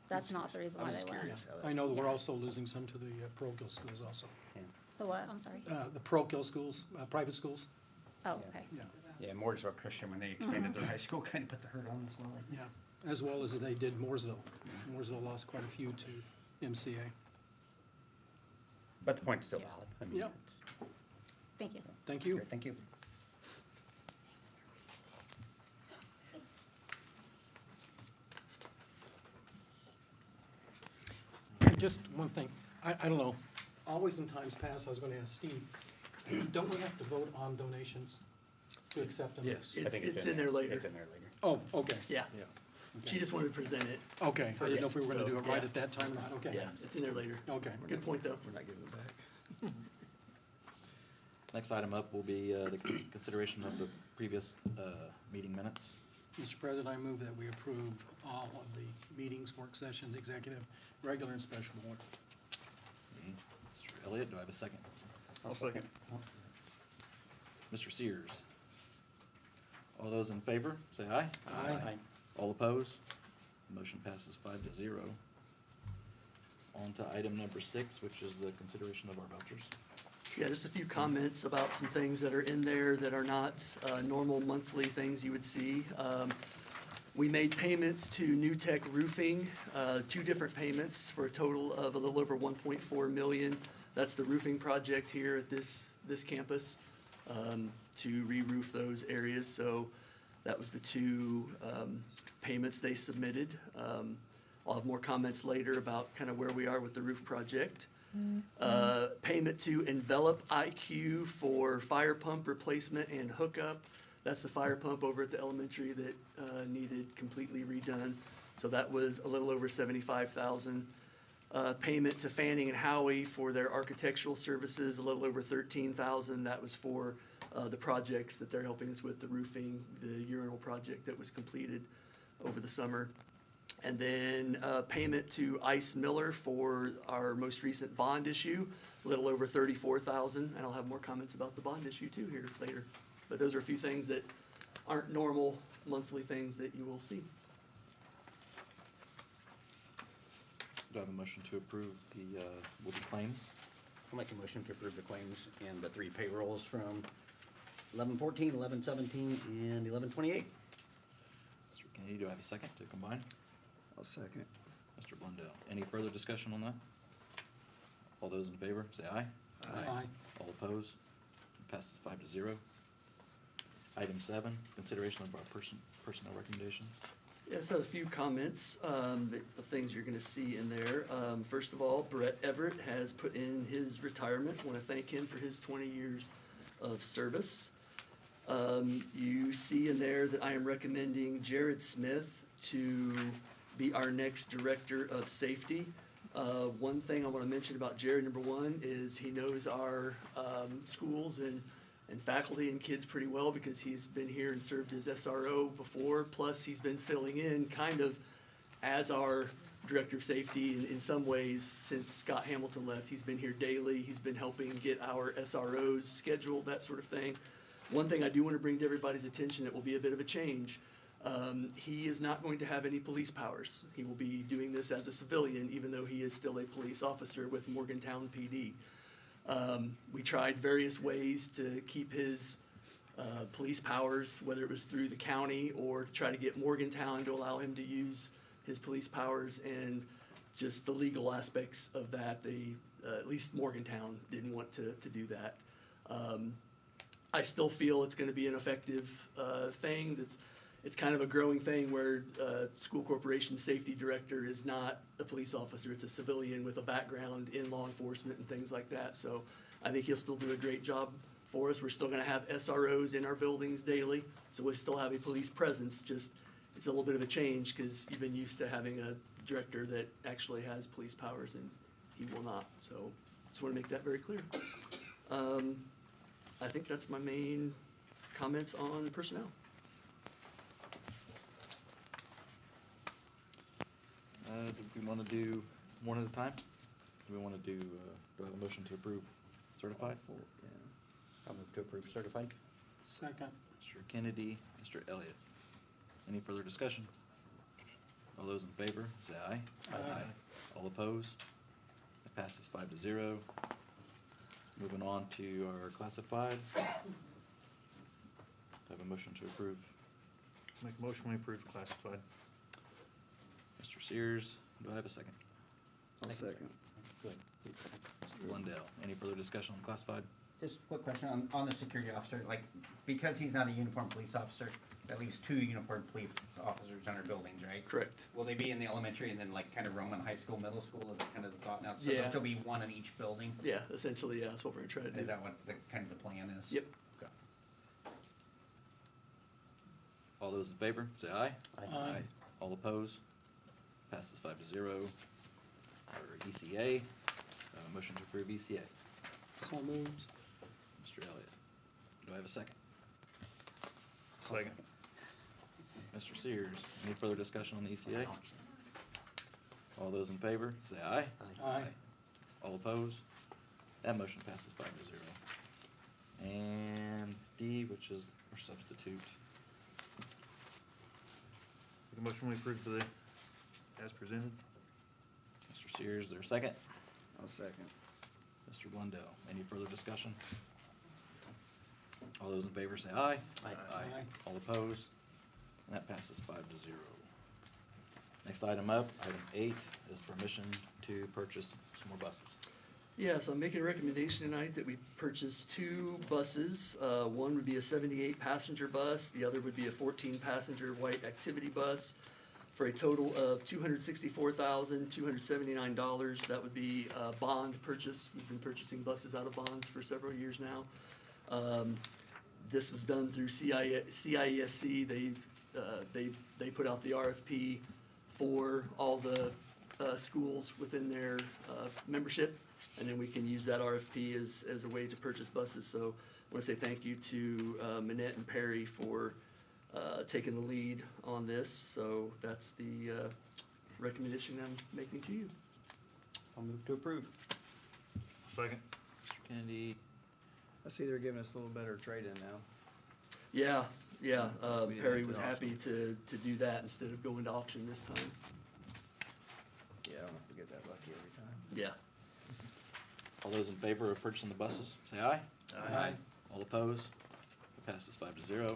[SPEAKER 18] That's not the reason
[SPEAKER 21] I
[SPEAKER 18] why
[SPEAKER 21] was
[SPEAKER 18] they
[SPEAKER 21] just
[SPEAKER 18] left.
[SPEAKER 21] curious how that.
[SPEAKER 2] I know that we're
[SPEAKER 18] Yeah.
[SPEAKER 2] also losing some to the parochial schools also.
[SPEAKER 18] The what, I'm sorry?
[SPEAKER 2] The parochial schools, private schools,
[SPEAKER 18] Oh, okay.
[SPEAKER 2] yeah.
[SPEAKER 20] Yeah, Mooresville Christian, when they expanded their high school, kind of put the hurt on as well.
[SPEAKER 2] Yeah, as well as they did Mooresville. Mooresville lost quite a few to MCA.
[SPEAKER 20] But the point's still valid. I mean,
[SPEAKER 2] Yeah.
[SPEAKER 20] it's-
[SPEAKER 18] Thank you.
[SPEAKER 2] Thank you.
[SPEAKER 20] Great, thank you.
[SPEAKER 2] Just one thing, I don't know, always in times past, I was gonna ask Steve, don't we have to vote on donations to accept them?
[SPEAKER 7] Yes. It's in there later.
[SPEAKER 20] It's in there later.
[SPEAKER 2] Oh, okay.
[SPEAKER 7] Yeah. She just wanted to present it.
[SPEAKER 2] Okay, I didn't know if we were gonna
[SPEAKER 7] So,
[SPEAKER 2] do it right
[SPEAKER 7] yeah.
[SPEAKER 2] at that time or not, okay.
[SPEAKER 7] Yeah, it's in there later.
[SPEAKER 2] Okay.
[SPEAKER 7] Good point, though.
[SPEAKER 21] We're not giving it back.
[SPEAKER 1] Next item up will be the consideration of the previous meeting minutes.
[SPEAKER 2] Mr. President, I move that we approve all of the meetings, work sessions, executive, regular and special board.
[SPEAKER 1] Mr. Elliott, do I have a second?
[SPEAKER 20] I'll second.
[SPEAKER 1] Mr. Sears? All those in favor, say aye.
[SPEAKER 2] Aye.
[SPEAKER 1] All opposed? Motion passes 5-0. On to item number 6, which is the consideration of our vouchers.
[SPEAKER 7] Yeah, just a few comments about some things that are in there that are not normal monthly things you would see. We made payments to New Tech Roofing, 2 different payments for a total of a little over $1.4 million. That's the roofing project here at this campus, to re-roof those areas. So that was the 2 payments they submitted. I'll have more comments later about kind of where we are with the roof project. Payment to Envelop IQ for fire pump replacement and hookup. That's the fire pump over at the elementary that needed completely redone. So that was a little over $75,000. Payment to Fanning and Howie for their architectural services, a little over $13,000. That was for the projects that they're helping us with, the roofing, the urinal project that was completed over the summer. And then payment to Ice Miller for our most recent bond issue, a little over $34,000. And I'll have more comments about the bond issue too here later. But those are a few things that aren't normal monthly things that you will see.
[SPEAKER 1] Do I have a motion to approve the claims?
[SPEAKER 20] I'll make a motion to approve the claims and the 3 payrolls from 11/14, 11/17, and 11/28.
[SPEAKER 1] Mr. Kennedy, do I have a second to combine?
[SPEAKER 21] I'll second.
[SPEAKER 1] Mr. Blundell, any further discussion on that? All those in favor, say aye.
[SPEAKER 2] Aye.
[SPEAKER 1] All opposed? It passes 5-0. Item 7, consideration of our personnel recommendations.
[SPEAKER 7] Yes, I have a few comments of things you're going to see in there. First of all, Brett Everett has put in his retirement. I want to thank him for his 20 years of service. You see in there that I am recommending Jared Smith to be our next director of safety. One thing I want to mention about Jared, number one, is he knows our schools and faculty and kids pretty well because he's been here and served as SRO before. Plus, he's been filling in kind of as our director of safety in some ways since Scott Hamilton left. He's been here daily. He's been helping get our SROs scheduled, that sort of thing. One thing I do want to bring to everybody's attention that will be a bit of a change. He is not going to have any police powers. He will be doing this as a civilian, even though he is still a police officer with Morgantown PD. We tried various ways to keep his police powers, whether it was through the county or to try to get Morgantown to allow him to use his police powers, and just the legal aspects of that, they, at least Morgantown, didn't want to do that. I still feel it's going to be an effective thing. It's kind of a growing thing where school corporation safety director is not a police officer. It's a civilian with a background in law enforcement and things like that. So I think he'll still do a great job for us. We're still going to have SROs in our buildings daily, so we'll still have a police presence. Just it's a little bit of a change because you've been used to having a director that actually has police powers, and he will not. So just want to make that very clear. I think that's my main comments on personnel.
[SPEAKER 1] Do we want to do one at a time? Do we want to do I have a motion to approve certified?
[SPEAKER 20] I'll move to approve certified.
[SPEAKER 2] Second.
[SPEAKER 1] Mr. Kennedy, Mr. Elliott. Any further discussion? All those in favor, say aye.
[SPEAKER 2] Aye.
[SPEAKER 1] All opposed? It passes 5-0. Moving on to our classified. Do I have a motion to approve?
[SPEAKER 3] Make a motion, we approve classified.
[SPEAKER 1] Mr. Sears, do I have a second?
[SPEAKER 21] I'll second.
[SPEAKER 1] Good. Mr. Lundell, any further discussion on classified?
[SPEAKER 20] Just a quick question on the security officer, like, because he's not a uniformed police officer, that leaves 2 uniformed police officers in our buildings, right?
[SPEAKER 7] Correct.
[SPEAKER 20] Will they be in the elementary and then like kind of roam in high school, middle school, is that kind of the thought now? So
[SPEAKER 7] Yeah.
[SPEAKER 20] there'll be one in each building?
[SPEAKER 7] Yeah, essentially, yeah, that's what we're gonna try to do.
[SPEAKER 20] Is that what the, kind of the plan is?
[SPEAKER 7] Yep.
[SPEAKER 20] Okay.
[SPEAKER 1] All those in favor, say aye.
[SPEAKER 2] Aye.
[SPEAKER 1] All opposed? Passes 5-0. Our ECA, motion to approve ECA.
[SPEAKER 2] So moved.
[SPEAKER 1] Mr. Elliott, do I have a second?
[SPEAKER 3] Second.
[SPEAKER 1] Mr. Sears, any further discussion on the ECA? All those in favor, say aye.
[SPEAKER 2] Aye.
[SPEAKER 1] All opposed? That motion passes 5-0. And D, which is our substitute.
[SPEAKER 3] Make a motion, we approve the, as presented.
[SPEAKER 1] Mr. Sears, is there a second?
[SPEAKER 21] I'll second.
[SPEAKER 1] Mr. Blundell, any further discussion? All those in favor say aye.
[SPEAKER 2] Aye.
[SPEAKER 1] All opposed? And that passes 5-0. Next item up, item 8, is permission to purchase some more buses.
[SPEAKER 7] Yeah, so I'm making a recommendation tonight that we purchase 2 buses. One would be a 78 passenger bus, the other would be a 14 passenger white activity bus for a total of $264,279. That would be a bond purchase. We've been purchasing buses out of bonds for several years now. This was done through CIESC. They put out the RFP for all the schools within their membership, and then we can use that RFP as a way to purchase buses. So I want to say thank you to Manette and Perry for taking the lead on this. So that's the recommendation I'm making to you.
[SPEAKER 20] I'll move to approve.
[SPEAKER 3] Second.
[SPEAKER 1] Mr. Kennedy,
[SPEAKER 21] I see they're giving us a little better trade-in now.
[SPEAKER 7] Yeah, yeah,
[SPEAKER 21] We didn't
[SPEAKER 7] Perry
[SPEAKER 21] have to
[SPEAKER 7] was happy to do that instead of going to auction this time.
[SPEAKER 21] Yeah, I don't know if we get that lucky every time.
[SPEAKER 7] Yeah.
[SPEAKER 1] all those in favor of purchasing the buses, say aye.
[SPEAKER 2] Aye.
[SPEAKER 1] All opposed? It passes 5-0.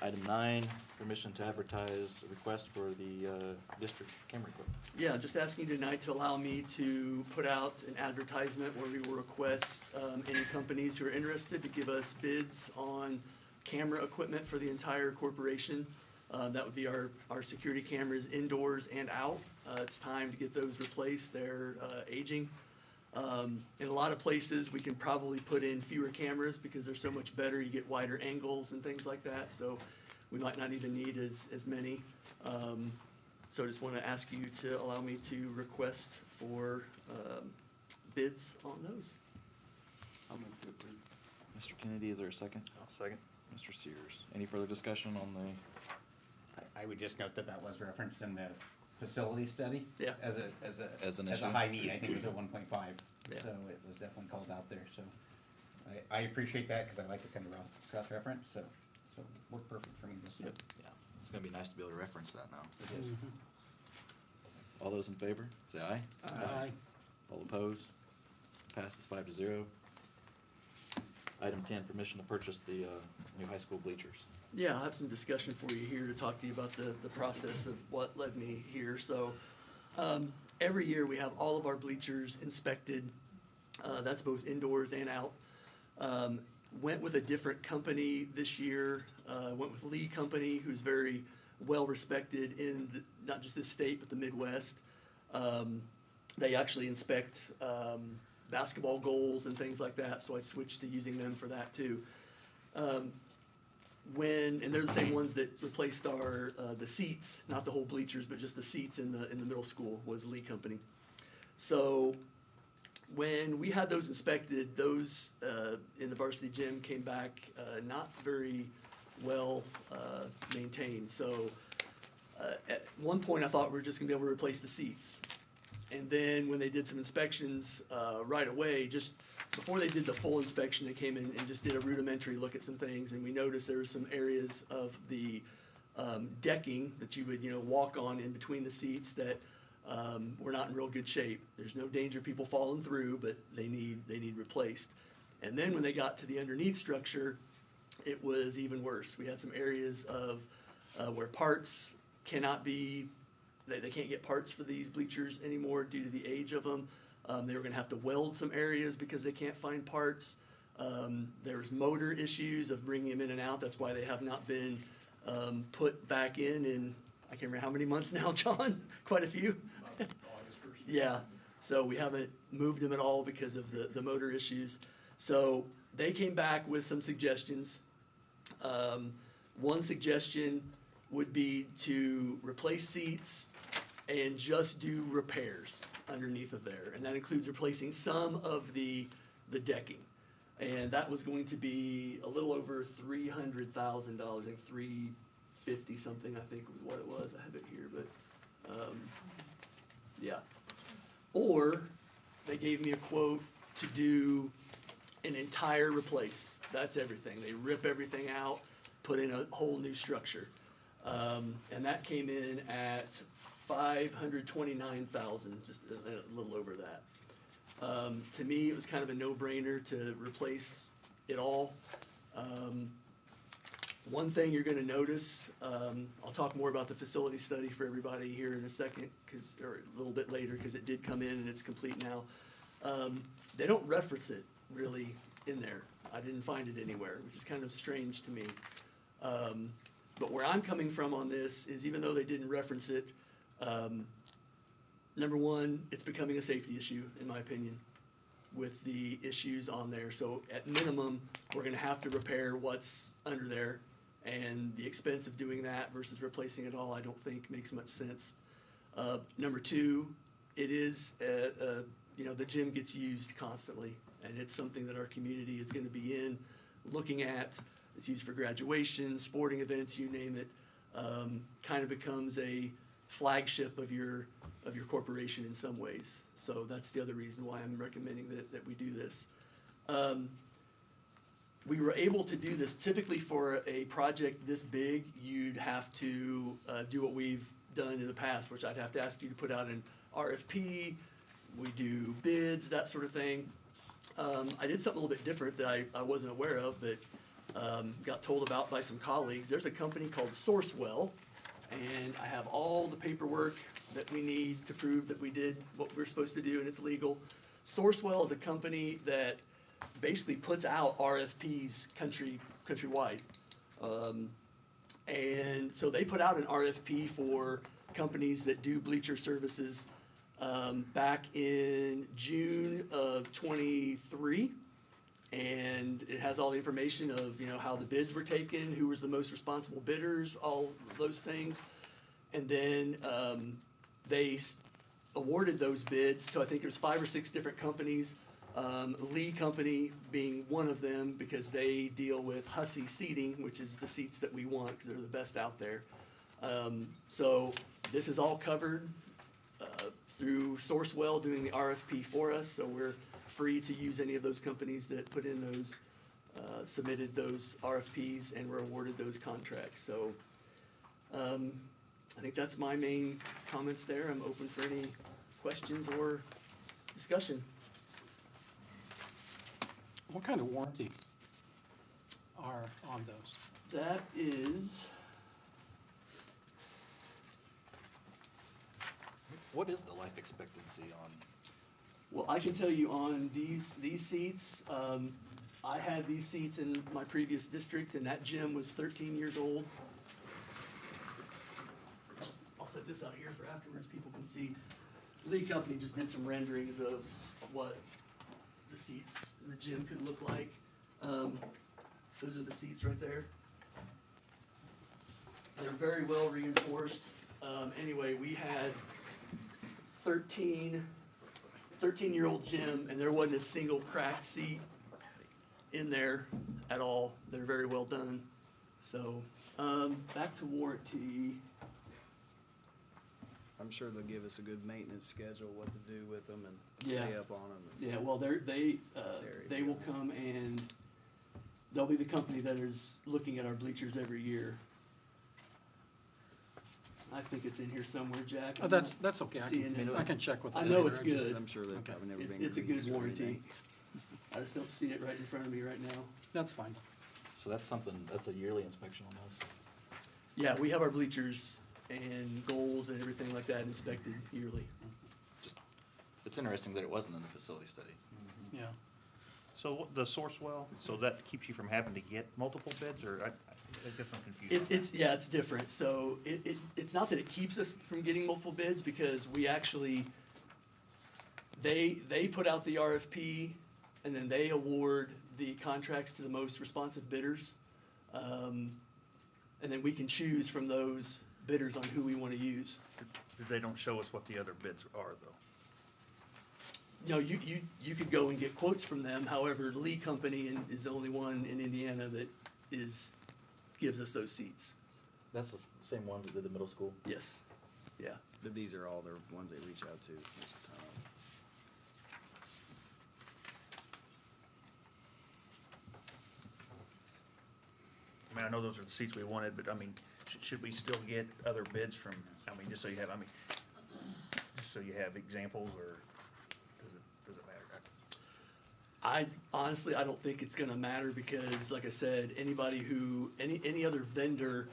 [SPEAKER 1] Item 9, permission to advertise a request for the district camera equipment.
[SPEAKER 7] Yeah, just asking you tonight to allow me to put out an advertisement where we will request any companies who are interested to give us bids on camera equipment for the entire corporation. That would be our security cameras indoors and out. It's time to get those replaced. They're aging. In a lot of places, we can probably put in fewer cameras because they're so much better. You get wider angles and things like that, so we might not even need as many. So I just want to ask you to allow me to request for bids on those.
[SPEAKER 20] I'll move to approve.
[SPEAKER 1] Mr. Kennedy, is there a second?
[SPEAKER 3] I'll second.
[SPEAKER 1] Mr. Sears, any further discussion on the,
[SPEAKER 20] I would just note that that was referenced in the facility study.
[SPEAKER 7] Yeah.
[SPEAKER 20] As
[SPEAKER 1] an
[SPEAKER 20] a
[SPEAKER 1] issue?
[SPEAKER 20] high need, I think it was a 1.5.
[SPEAKER 7] Yeah.
[SPEAKER 20] So it was definitely called out there, so I appreciate that, cause I like to kind of cross-reference, so worked perfect for me this time.
[SPEAKER 1] yeah, it's gonna be nice to be able to reference that now.
[SPEAKER 20] It is.
[SPEAKER 1] All those in favor, say aye.
[SPEAKER 2] Aye.
[SPEAKER 1] All opposed? Passes 5-0. Item 10, permission to purchase the new high school bleachers.
[SPEAKER 7] Yeah, I have some discussion for you here to talk to you about the process of what led me here. So every year we have all of our bleachers inspected. That's both indoors and out. Went with a different company this year. Went with Lee Company, who's very well respected in not just this state, but the Midwest. They actually inspect basketball goals and things like that, so I switched to using them for that too. And they're the same ones that replaced our the seats, not the whole bleachers, but just the seats in the middle school was Lee Company. So when we had those inspected, those in the varsity gym came back not very well maintained. So at one point I thought we were just gonna be able to replace the seats. And then when they did some inspections right away, just before they did the full inspection, they came in and just did a rudimentary look at some things, and we noticed there were some areas of the decking that you would, walk on in between the seats that were not in real good shape. There's no danger of people falling through, but they need replaced. And then when they got to the underneath structure, it was even worse. We had some areas of where parts cannot be, they can't get parts for these bleachers anymore due to the age of them. They were going to have to weld some areas because they can't find parts. There was motor issues of bringing them in and out. That's why they have not been put back in, I can't remember how many months now, John? Quite a few? Yeah, so we haven't moved them at all because of the motor issues. So they came back with some suggestions. One suggestion would be to replace seats and just do repairs underneath of there. And that includes replacing some of the decking. And that was going to be a little over $300,000, I think $350 something, I think was what it was. I have it here, but yeah. Or they gave me a quote to do an entire replace. That's everything. They rip everything out, put in a whole new structure. And that came in at $529,000, just a little over that. To me, it was kind of a no-brainer to replace it all. One thing you're going to notice, I'll talk more about the facility study for everybody here in a second, or a little bit later, because it did come in and it's complete now. They don't reference it really in there. I didn't find it anywhere, which is kind of strange to me. But where I'm coming from on this is, even though they didn't reference it, number one, it's becoming a safety issue, in my opinion, with the issues on there. So at minimum, we're gonna have to repair what's under there, and the expense of doing that versus replacing it all, I don't think makes much sense. Number two, it is, the gym gets used constantly, and it's something that our community is gonna be in, looking at. It's used for graduation, sporting events, you name it. Kind of becomes a flagship of your corporation in some ways. So that's the other reason why I'm recommending that we do this. We were able to do this. Typically for a project this big, you'd have to do what we've done in the past, which I'd have to ask you to put out an RFP. We do bids, that sort of thing. I did something a little bit different that I wasn't aware of, but got told about by some colleagues. There's a company called Sourcewell, and I have all the paperwork that we need to prove that we did what we're supposed to do and it's legal. Sourcewell is a company that basically puts out RFPs countrywide. And so they put out an RFP for companies that do bleacher services back in June of 23. And it has all the information of, how the bids were taken, who was the most responsible bidders, all those things. And then they awarded those bids to, I think there's 5 or 6 different companies, Lee Company being one of them, because they deal with Hussey seating, which is the seats that we want because they're the best out there. So this is all covered through Sourcewell doing the RFP for us, so we're free to use any of those companies that put in those, submitted those RFPs and were awarded those contracts. So I think that's my main comments there. I'm open for any questions or discussion.
[SPEAKER 2] What kind of warranties are on those?
[SPEAKER 7] That is,
[SPEAKER 1] What is the life expectancy on?
[SPEAKER 7] well, I can tell you on these seats, I had these seats in my previous district, and that gym was 13 years old. I'll set this out here for afterwards, people can see. Lee Company just did some renderings of what the seats in the gym could look like. Those are the seats right there. They're very well reinforced. Anyway, we had 13-year-old gym, and there wasn't a single cracked seat in there at all. They're very well done. So, back to warranty.
[SPEAKER 21] I'm sure they'll give us a good maintenance schedule, what to do with them and
[SPEAKER 7] Yeah.
[SPEAKER 21] stay up on them.
[SPEAKER 7] Yeah, well, they will come, and they'll be the company that is looking at our bleachers every year. I think it's in here somewhere, Jack.
[SPEAKER 2] Oh, that's okay.
[SPEAKER 7] Seeing it.
[SPEAKER 2] I can check with.
[SPEAKER 7] I
[SPEAKER 2] the
[SPEAKER 7] know
[SPEAKER 2] editor.
[SPEAKER 7] it's
[SPEAKER 2] I just-
[SPEAKER 7] good.
[SPEAKER 21] I'm sure they've
[SPEAKER 2] Okay.
[SPEAKER 21] probably never been.
[SPEAKER 7] It's a good
[SPEAKER 21] greased or
[SPEAKER 7] warranty.
[SPEAKER 21] anything.
[SPEAKER 7] I just don't see it right in front of me right now.
[SPEAKER 2] That's fine.
[SPEAKER 1] So that's something, that's a yearly inspection on those.
[SPEAKER 7] Yeah, we have our bleachers and goals and everything like that inspected yearly.
[SPEAKER 1] Just, it's interesting that it wasn't in the facility study.
[SPEAKER 2] Yeah.
[SPEAKER 3] So what, the source well, so that keeps you from having to get multiple bids, or I guess I'm confused.
[SPEAKER 7] It's different. So it's not that it keeps us from getting multiple bids, because we actually, they put out the RFP and then they award the contracts to the most responsive bidders. And then we can choose from those bidders on who we want to use.
[SPEAKER 3] They don't show us what the other bids are, though.
[SPEAKER 7] You know, you could go and get quotes from them. However, Lee Company is the only one in Indiana that gives us those seats.
[SPEAKER 1] That's the same ones that did the middle school?
[SPEAKER 7] Yes. Yeah.
[SPEAKER 21] These are all the ones they reach out to most of the time.
[SPEAKER 3] I mean, I know those are the seats we wanted, but I mean, should we still get other bids from, I mean, just so you have, just so you have examples, or does it matter?
[SPEAKER 7] I honestly, I don't think it's gonna matter, because like I said, any other vendor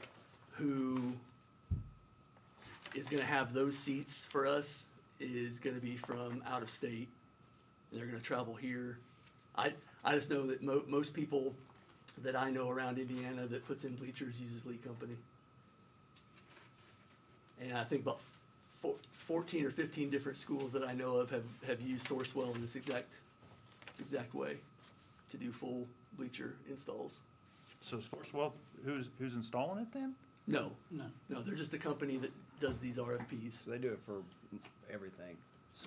[SPEAKER 7] who is gonna have those seats for us is gonna be from out of state. They're gonna travel here. I just know that most people that I know around Indiana that puts in bleachers uses Lee Company. And I think about 14 or 15 different schools that I know of have used Sourcewell in this exact way to do full bleacher installs.
[SPEAKER 3] So Sourcewell, who's installing it then?
[SPEAKER 7] No, they're just a company that does these RFPs.
[SPEAKER 21] So they do it for everything.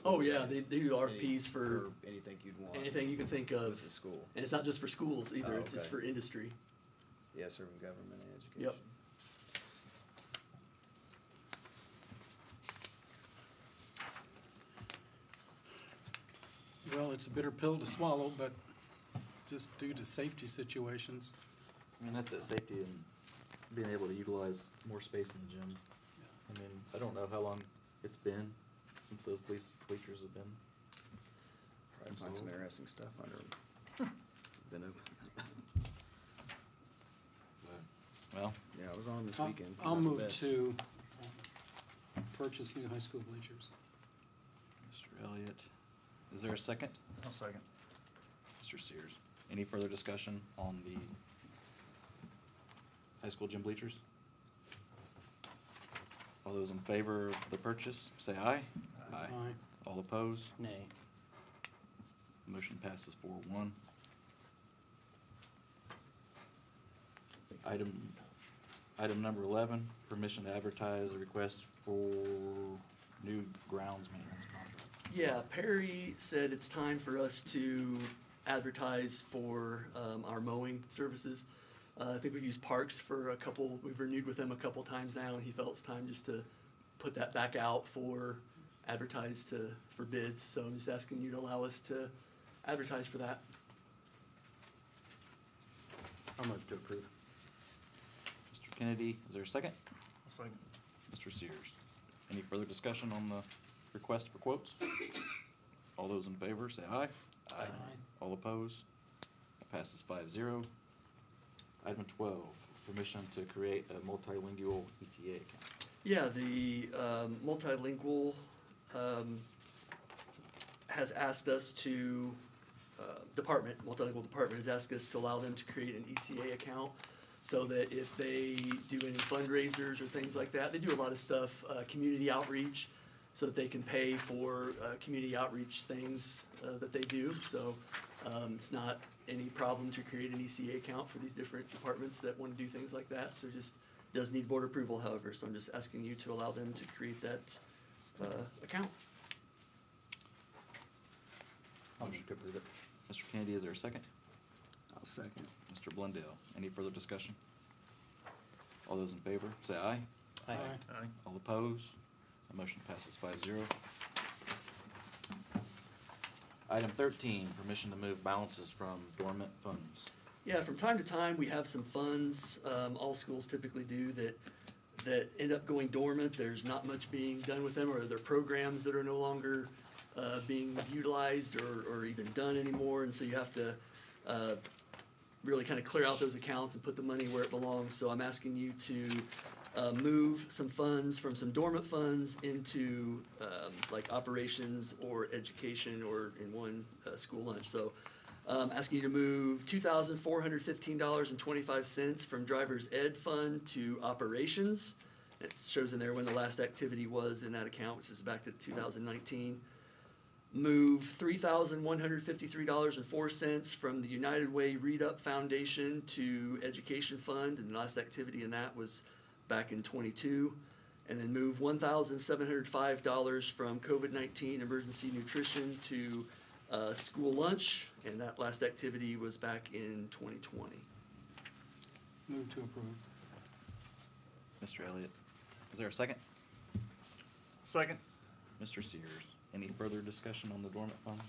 [SPEAKER 7] Oh yeah, they do RFPs for
[SPEAKER 21] anything you'd want.
[SPEAKER 7] anything you can think of.
[SPEAKER 21] With the school.
[SPEAKER 7] And it's not just for schools either,
[SPEAKER 21] Oh,
[SPEAKER 7] it's
[SPEAKER 21] okay.
[SPEAKER 7] for industry.
[SPEAKER 21] Yeah, serving government and education.
[SPEAKER 7] Yep.
[SPEAKER 2] Well, it's a bitter pill to swallow, but just due to safety situations.
[SPEAKER 1] I mean, that's it, safety and being able to utilize more space in the gym. I mean, I don't know how long it's been since those bleachers have been.
[SPEAKER 21] Probably find some interesting stuff under them. Been open.
[SPEAKER 1] Well.
[SPEAKER 21] Yeah, I was on this weekend.
[SPEAKER 2] I'll
[SPEAKER 21] Not the
[SPEAKER 2] move
[SPEAKER 21] best.
[SPEAKER 2] to purchase new high school bleachers.
[SPEAKER 1] Mr. Elliott, is there a second?
[SPEAKER 3] I'll second.
[SPEAKER 1] Mr. Sears, any further discussion on the high school gym bleachers? All those in favor of the purchase, say aye.
[SPEAKER 2] Aye.
[SPEAKER 1] All opposed?
[SPEAKER 13] Nay.
[SPEAKER 1] Motion passes 4-1. Item number 11, permission to advertise a request for new grounds maintenance contract.
[SPEAKER 7] Yeah, Perry said it's time for us to advertise for our mowing services. I think we've used Parks for we've renewed with them a couple times now, and he felt it's time just to put that back out for for bids. So I'm just asking you to allow us to advertise for that.
[SPEAKER 1] I'll move to approve. Mr. Kennedy, is there a second?
[SPEAKER 3] I'll second.
[SPEAKER 1] Mr. Sears, any further discussion on the request for quotes? All those in favor, say aye.
[SPEAKER 2] Aye.
[SPEAKER 1] All opposed? That passes 5-0. Item 12, permission to create a multilingual ECA account.
[SPEAKER 7] Yeah, the multilingual has asked us to, multilingual department has asked us to allow them to create an ECA account so that if they do any fundraisers or things like that, they do a lot of stuff, community outreach, so that they can pay for community outreach things that they do. So it's not any problem to create an ECA account for these different departments that want to do things like that. So just does need board approval, however. So I'm just asking you to allow them to create that account.
[SPEAKER 1] I'll move to approve it. Mr. Kennedy, is there a second?
[SPEAKER 21] I'll second.
[SPEAKER 1] Mr. Blundell, any further discussion? All those in favor, say aye.
[SPEAKER 2] Aye.
[SPEAKER 3] Aye.
[SPEAKER 1] All opposed? The motion passes 5-0. Item 13, permission to move balances from dormant funds.
[SPEAKER 7] Yeah, from time to time, we have some funds, all schools typically do, that that end up going dormant. There's not much being done with them, or there are programs that are no longer being utilized or even done anymore, and so you have to really kind of clear out those accounts and put the money where it belongs. So I'm asking you to move some funds from some dormant funds into like operations or education, or in one school lunch. So asking you to move $2,415.25 from driver's ed fund to operations. It shows in there when the last activity was in that account, which is back to 2019. Move $3,153.04 from the United Way Read Up Foundation to Education Fund, and the last activity in that was back in '22. And then move $1,705 from COVID-19 emergency nutrition to school lunch, and that last activity was back in 2020.
[SPEAKER 2] Move to approve.
[SPEAKER 1] Mr. Elliott, is there a second?
[SPEAKER 3] Second.
[SPEAKER 1] Mr. Sears, any further discussion on the dormant fund?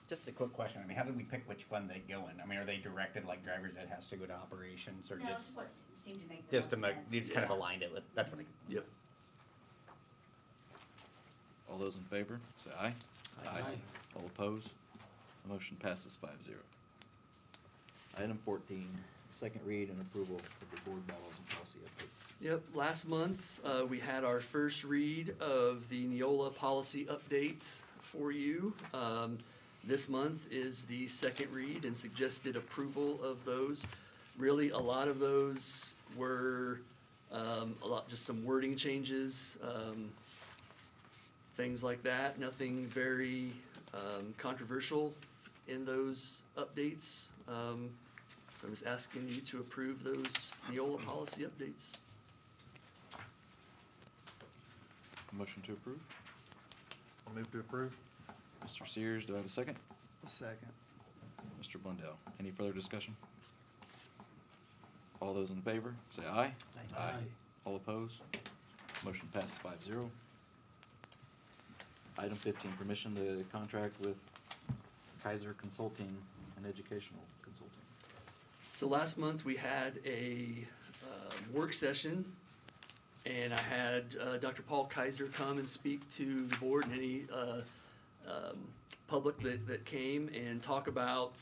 [SPEAKER 20] Just a quick question, I mean, how do we pick which fund they go in? I mean, are they directed like driver's ed has to go to operations, or
[SPEAKER 16] No,
[SPEAKER 20] just?
[SPEAKER 16] just what seemed to make the
[SPEAKER 20] Just to
[SPEAKER 16] most
[SPEAKER 20] make,
[SPEAKER 16] sense.
[SPEAKER 20] you just kind of aligned it with, that's what I.
[SPEAKER 7] Yep.
[SPEAKER 1] All those in favor, say aye. Aye. All opposed? The motion passes 5-0. Item 14, second read and approval of the board bylaws and policy update.
[SPEAKER 7] Yep, last month, we had our first read of the Neola policy update for you. This month is the second read and suggested approval of those. Really, a lot of those were, just some wording changes, things like that. Nothing very, controversial in those updates. So I'm just asking you to approve those Neola policy updates.
[SPEAKER 1] Motion to approve?
[SPEAKER 3] I'll move to approve.
[SPEAKER 1] Mr. Sears, do I have a second?
[SPEAKER 21] A second.
[SPEAKER 1] Mr. Blundell, any further discussion? All those in favor, say aye.
[SPEAKER 2] Aye.
[SPEAKER 1] All opposed? Motion passes 5-0. Item 15, permission to contract with Kaiser Consulting and Educational Consulting.
[SPEAKER 7] So last month, we had a work session, and I had Dr. Paul Kaiser come and speak to the board and any public that came and talk about,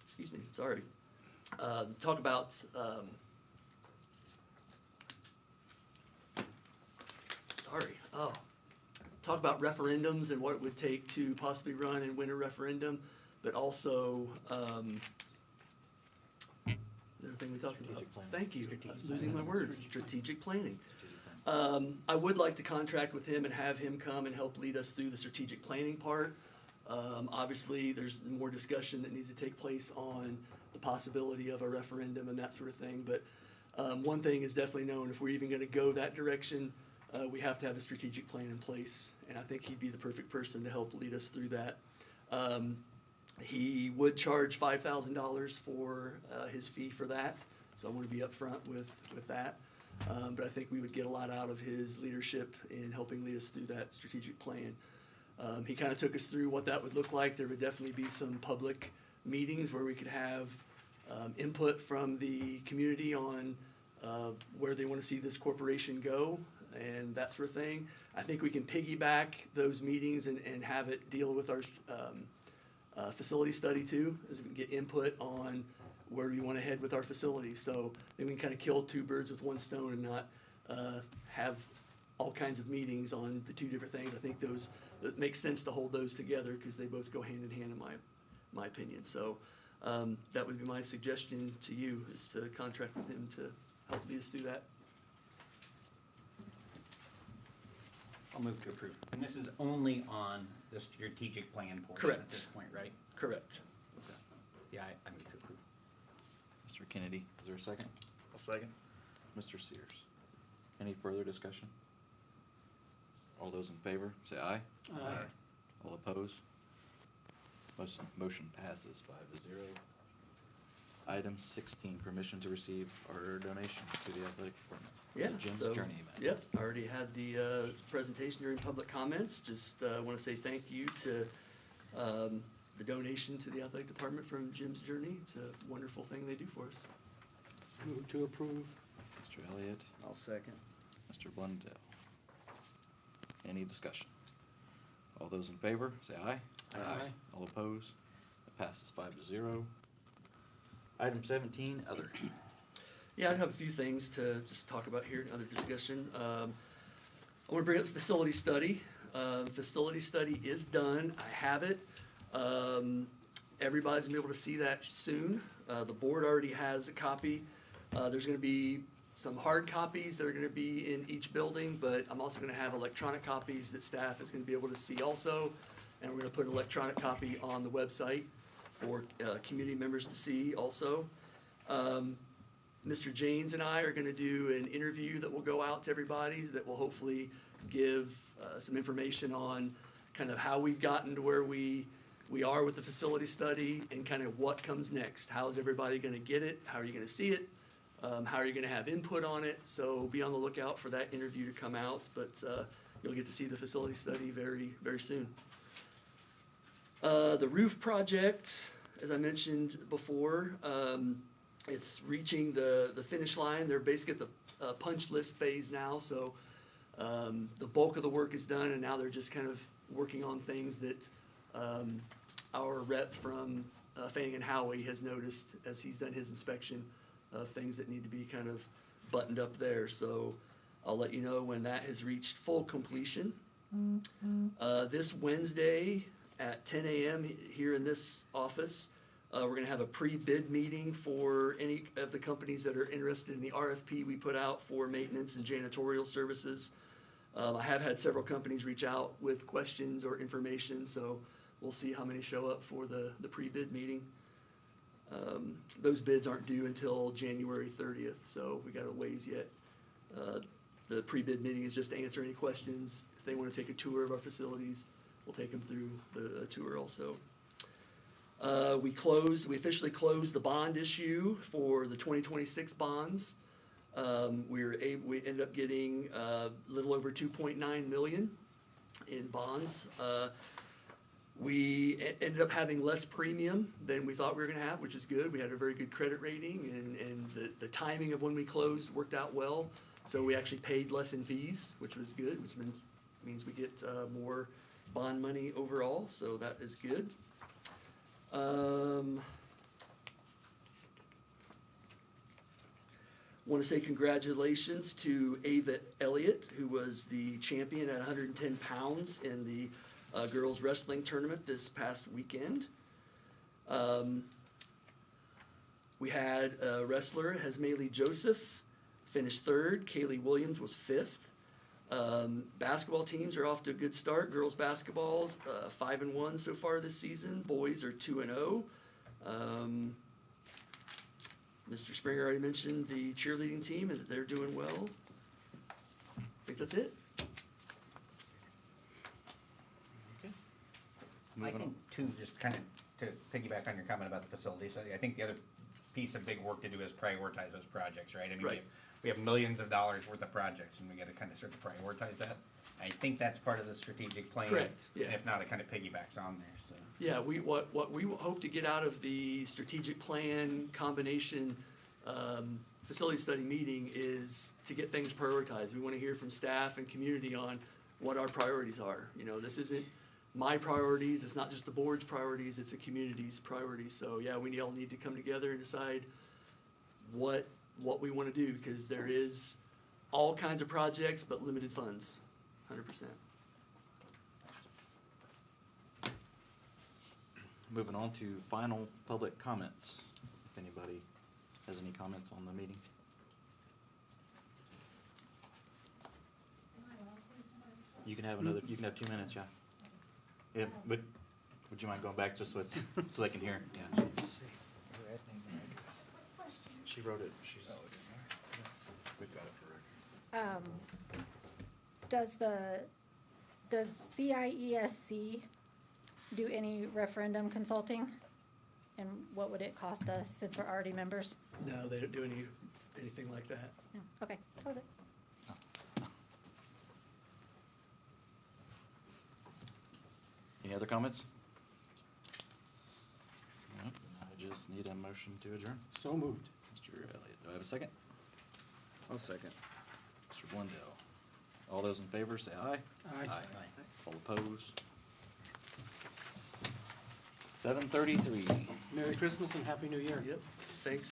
[SPEAKER 7] excuse me, sorry, talk about talk about referendums and what it would take to possibly run and win a referendum, but also, the other thing we talked about.
[SPEAKER 1] Strategic planning.
[SPEAKER 7] Thank you. I was losing my
[SPEAKER 1] planning.
[SPEAKER 7] words. Strategic planning. I would like to contract with him and have him come and help lead us through the strategic planning part. Obviously, there's more discussion that needs to take place on the possibility of a referendum and that sort of thing, but one thing is definitely known: if we're even gonna go that direction, we have to have a strategic plan in place, and I think he'd be the perfect person to help lead us through that. He would charge $5,000 for his fee for that, so I want to be upfront with that. But I think we would get a lot out of his leadership in helping lead us through that strategic plan. He kind of took us through what that would look like. There would definitely be some public meetings where we could have input from the community on where they want to see this corporation go and that sort of thing. I think we can piggyback those meetings and have it deal with our facility study too, as we can get input on where we want to head with our facility. So then we can kind of kill two birds with one stone and not have all kinds of meetings on the two different things. I think it makes sense to hold those together because they both go hand in hand in my opinion. So that would be my suggestion to you, is to contract with him to help lead us through that.
[SPEAKER 20] I'll move to approve. And this is only on the strategic plan portion
[SPEAKER 7] Correct.
[SPEAKER 20] at this point, right?
[SPEAKER 7] Correct.
[SPEAKER 1] Okay.
[SPEAKER 20] Yeah, I move to approve.
[SPEAKER 1] Mr. Kennedy, is there a second?
[SPEAKER 3] I'll second.
[SPEAKER 1] Mr. Sears, any further discussion? All those in favor, say aye.
[SPEAKER 2] Aye.
[SPEAKER 1] All opposed? Motion passes 5-0. Item 16, permission to receive our donation to the athletic department.
[SPEAKER 7] Yeah,
[SPEAKER 1] The Jim's
[SPEAKER 7] so,
[SPEAKER 1] Journey event.
[SPEAKER 7] yep, I already had the presentation during public comments. Just want to say thank you to the donation to the athletic department from Jim's Journey. It's a wonderful thing they do for us.
[SPEAKER 2] Move to approve.
[SPEAKER 1] Mr. Elliott,
[SPEAKER 21] I'll second.
[SPEAKER 1] Mr. Blundell. Any discussion? All those in favor, say aye.
[SPEAKER 2] Aye.
[SPEAKER 1] All opposed? It passes 5-0. Item 17, other.
[SPEAKER 7] Yeah, I have a few things to just talk about here, other discussion. I want to bring up the facility study. Facility study is done. I have it. Everybody's gonna be able to see that soon. The board already has a copy. There's gonna be some hard copies that are gonna be in each building, but I'm also gonna have electronic copies that staff is gonna be able to see also. And we're gonna put an electronic copy on the website for community members to see also. Mr. Janes and I are gonna do an interview that will go out to everybody that will hopefully give some information on kind of how we've gotten to where we are with the facility study and kind of what comes next. How is everybody gonna get it? How are you gonna see it? How are you gonna have input on it? So be on the lookout for that interview to come out, but you'll get to see the facility study very, very soon. The roof project, as I mentioned before, it's reaching the finish line. They're basically at the punch list phase now, so the bulk of the work is done, and now they're just kind of working on things that our rep from Fanning and Howey has noticed as he's done his inspection of things that need to be kind of buttoned up there. So I'll let you know when that has reached full completion. This Wednesday at 10 a.m. here in this office, we're gonna have a pre-bid meeting for any of the companies that are interested in the RFP we put out for maintenance and janitorial services. I have had several companies reach out with questions or information, so we'll see how many show up for the pre-bid meeting. Those bids aren't due until January 30th, so we got a ways yet. The pre-bid meeting is just to answer any questions. If they want to take a tour of our facilities, we'll take them through the tour also. We officially closed the bond issue for the 2026 bonds. We ended up getting a little over 2.9 million in bonds. We ended up having less premium than we thought we were gonna have, which is good. We had a very good credit rating, and the timing of when we closed worked out well. So we actually paid less in fees, which was good, which means we get more bond money overall, so that is good. Want to say congratulations to Ava Elliott, who was the champion at 110 pounds in the girls wrestling tournament this past weekend. We had a wrestler, Hesmaylee Joseph, finished third. Kaylee Williams was fifth. Basketball teams are off to a good start. Girls basketball's 5-1 so far this season. Boys are 2-0. Mr. Springer already mentioned the cheerleading team and that they're doing well. I think that's it.
[SPEAKER 20] I think too, just kind of to piggyback on your comment about the facility study, I think the other piece of big work to do is prioritize those projects, right? I mean,
[SPEAKER 7] Right.
[SPEAKER 20] we have millions of dollars worth of projects, and we gotta kind of start to prioritize that. I think that's part of the strategic plan.
[SPEAKER 7] Correct, yeah.
[SPEAKER 20] And if not, it kind of piggybacks on there, so.
[SPEAKER 7] Yeah, what we hope to get out of the strategic plan combination facility study meeting is to get things prioritized. We want to hear from staff and community on what our priorities are. You know, this isn't my priorities, it's not just the board's priorities, it's the community's priorities. So yeah, we all need to come together and decide what we want to do, because there is all kinds of projects but limited funds, 100%.
[SPEAKER 1] Moving on to final public comments. If anybody has any comments on the meeting. You can have 2 minutes, yeah. Yeah, but would you mind going back just so they can hear? Yeah. She wrote it. We've got it for record.
[SPEAKER 18] Does CIESC do any referendum consulting? And what would it cost us since we're already members?
[SPEAKER 7] No, they don't do anything like that.
[SPEAKER 18] No, okay, that was it.
[SPEAKER 1] Any other comments? No, I just need a motion to adjourn.
[SPEAKER 2] So moved.
[SPEAKER 1] Mr. Mr. Elliott. Do I have a second?
[SPEAKER 21] I'll second.
[SPEAKER 1] Mr. Blundell. All those in favor say aye.
[SPEAKER 2] Aye.
[SPEAKER 1] All opposed? 7:33.
[SPEAKER 2] Merry Christmas and Happy New Year.
[SPEAKER 7] Yep, thanks.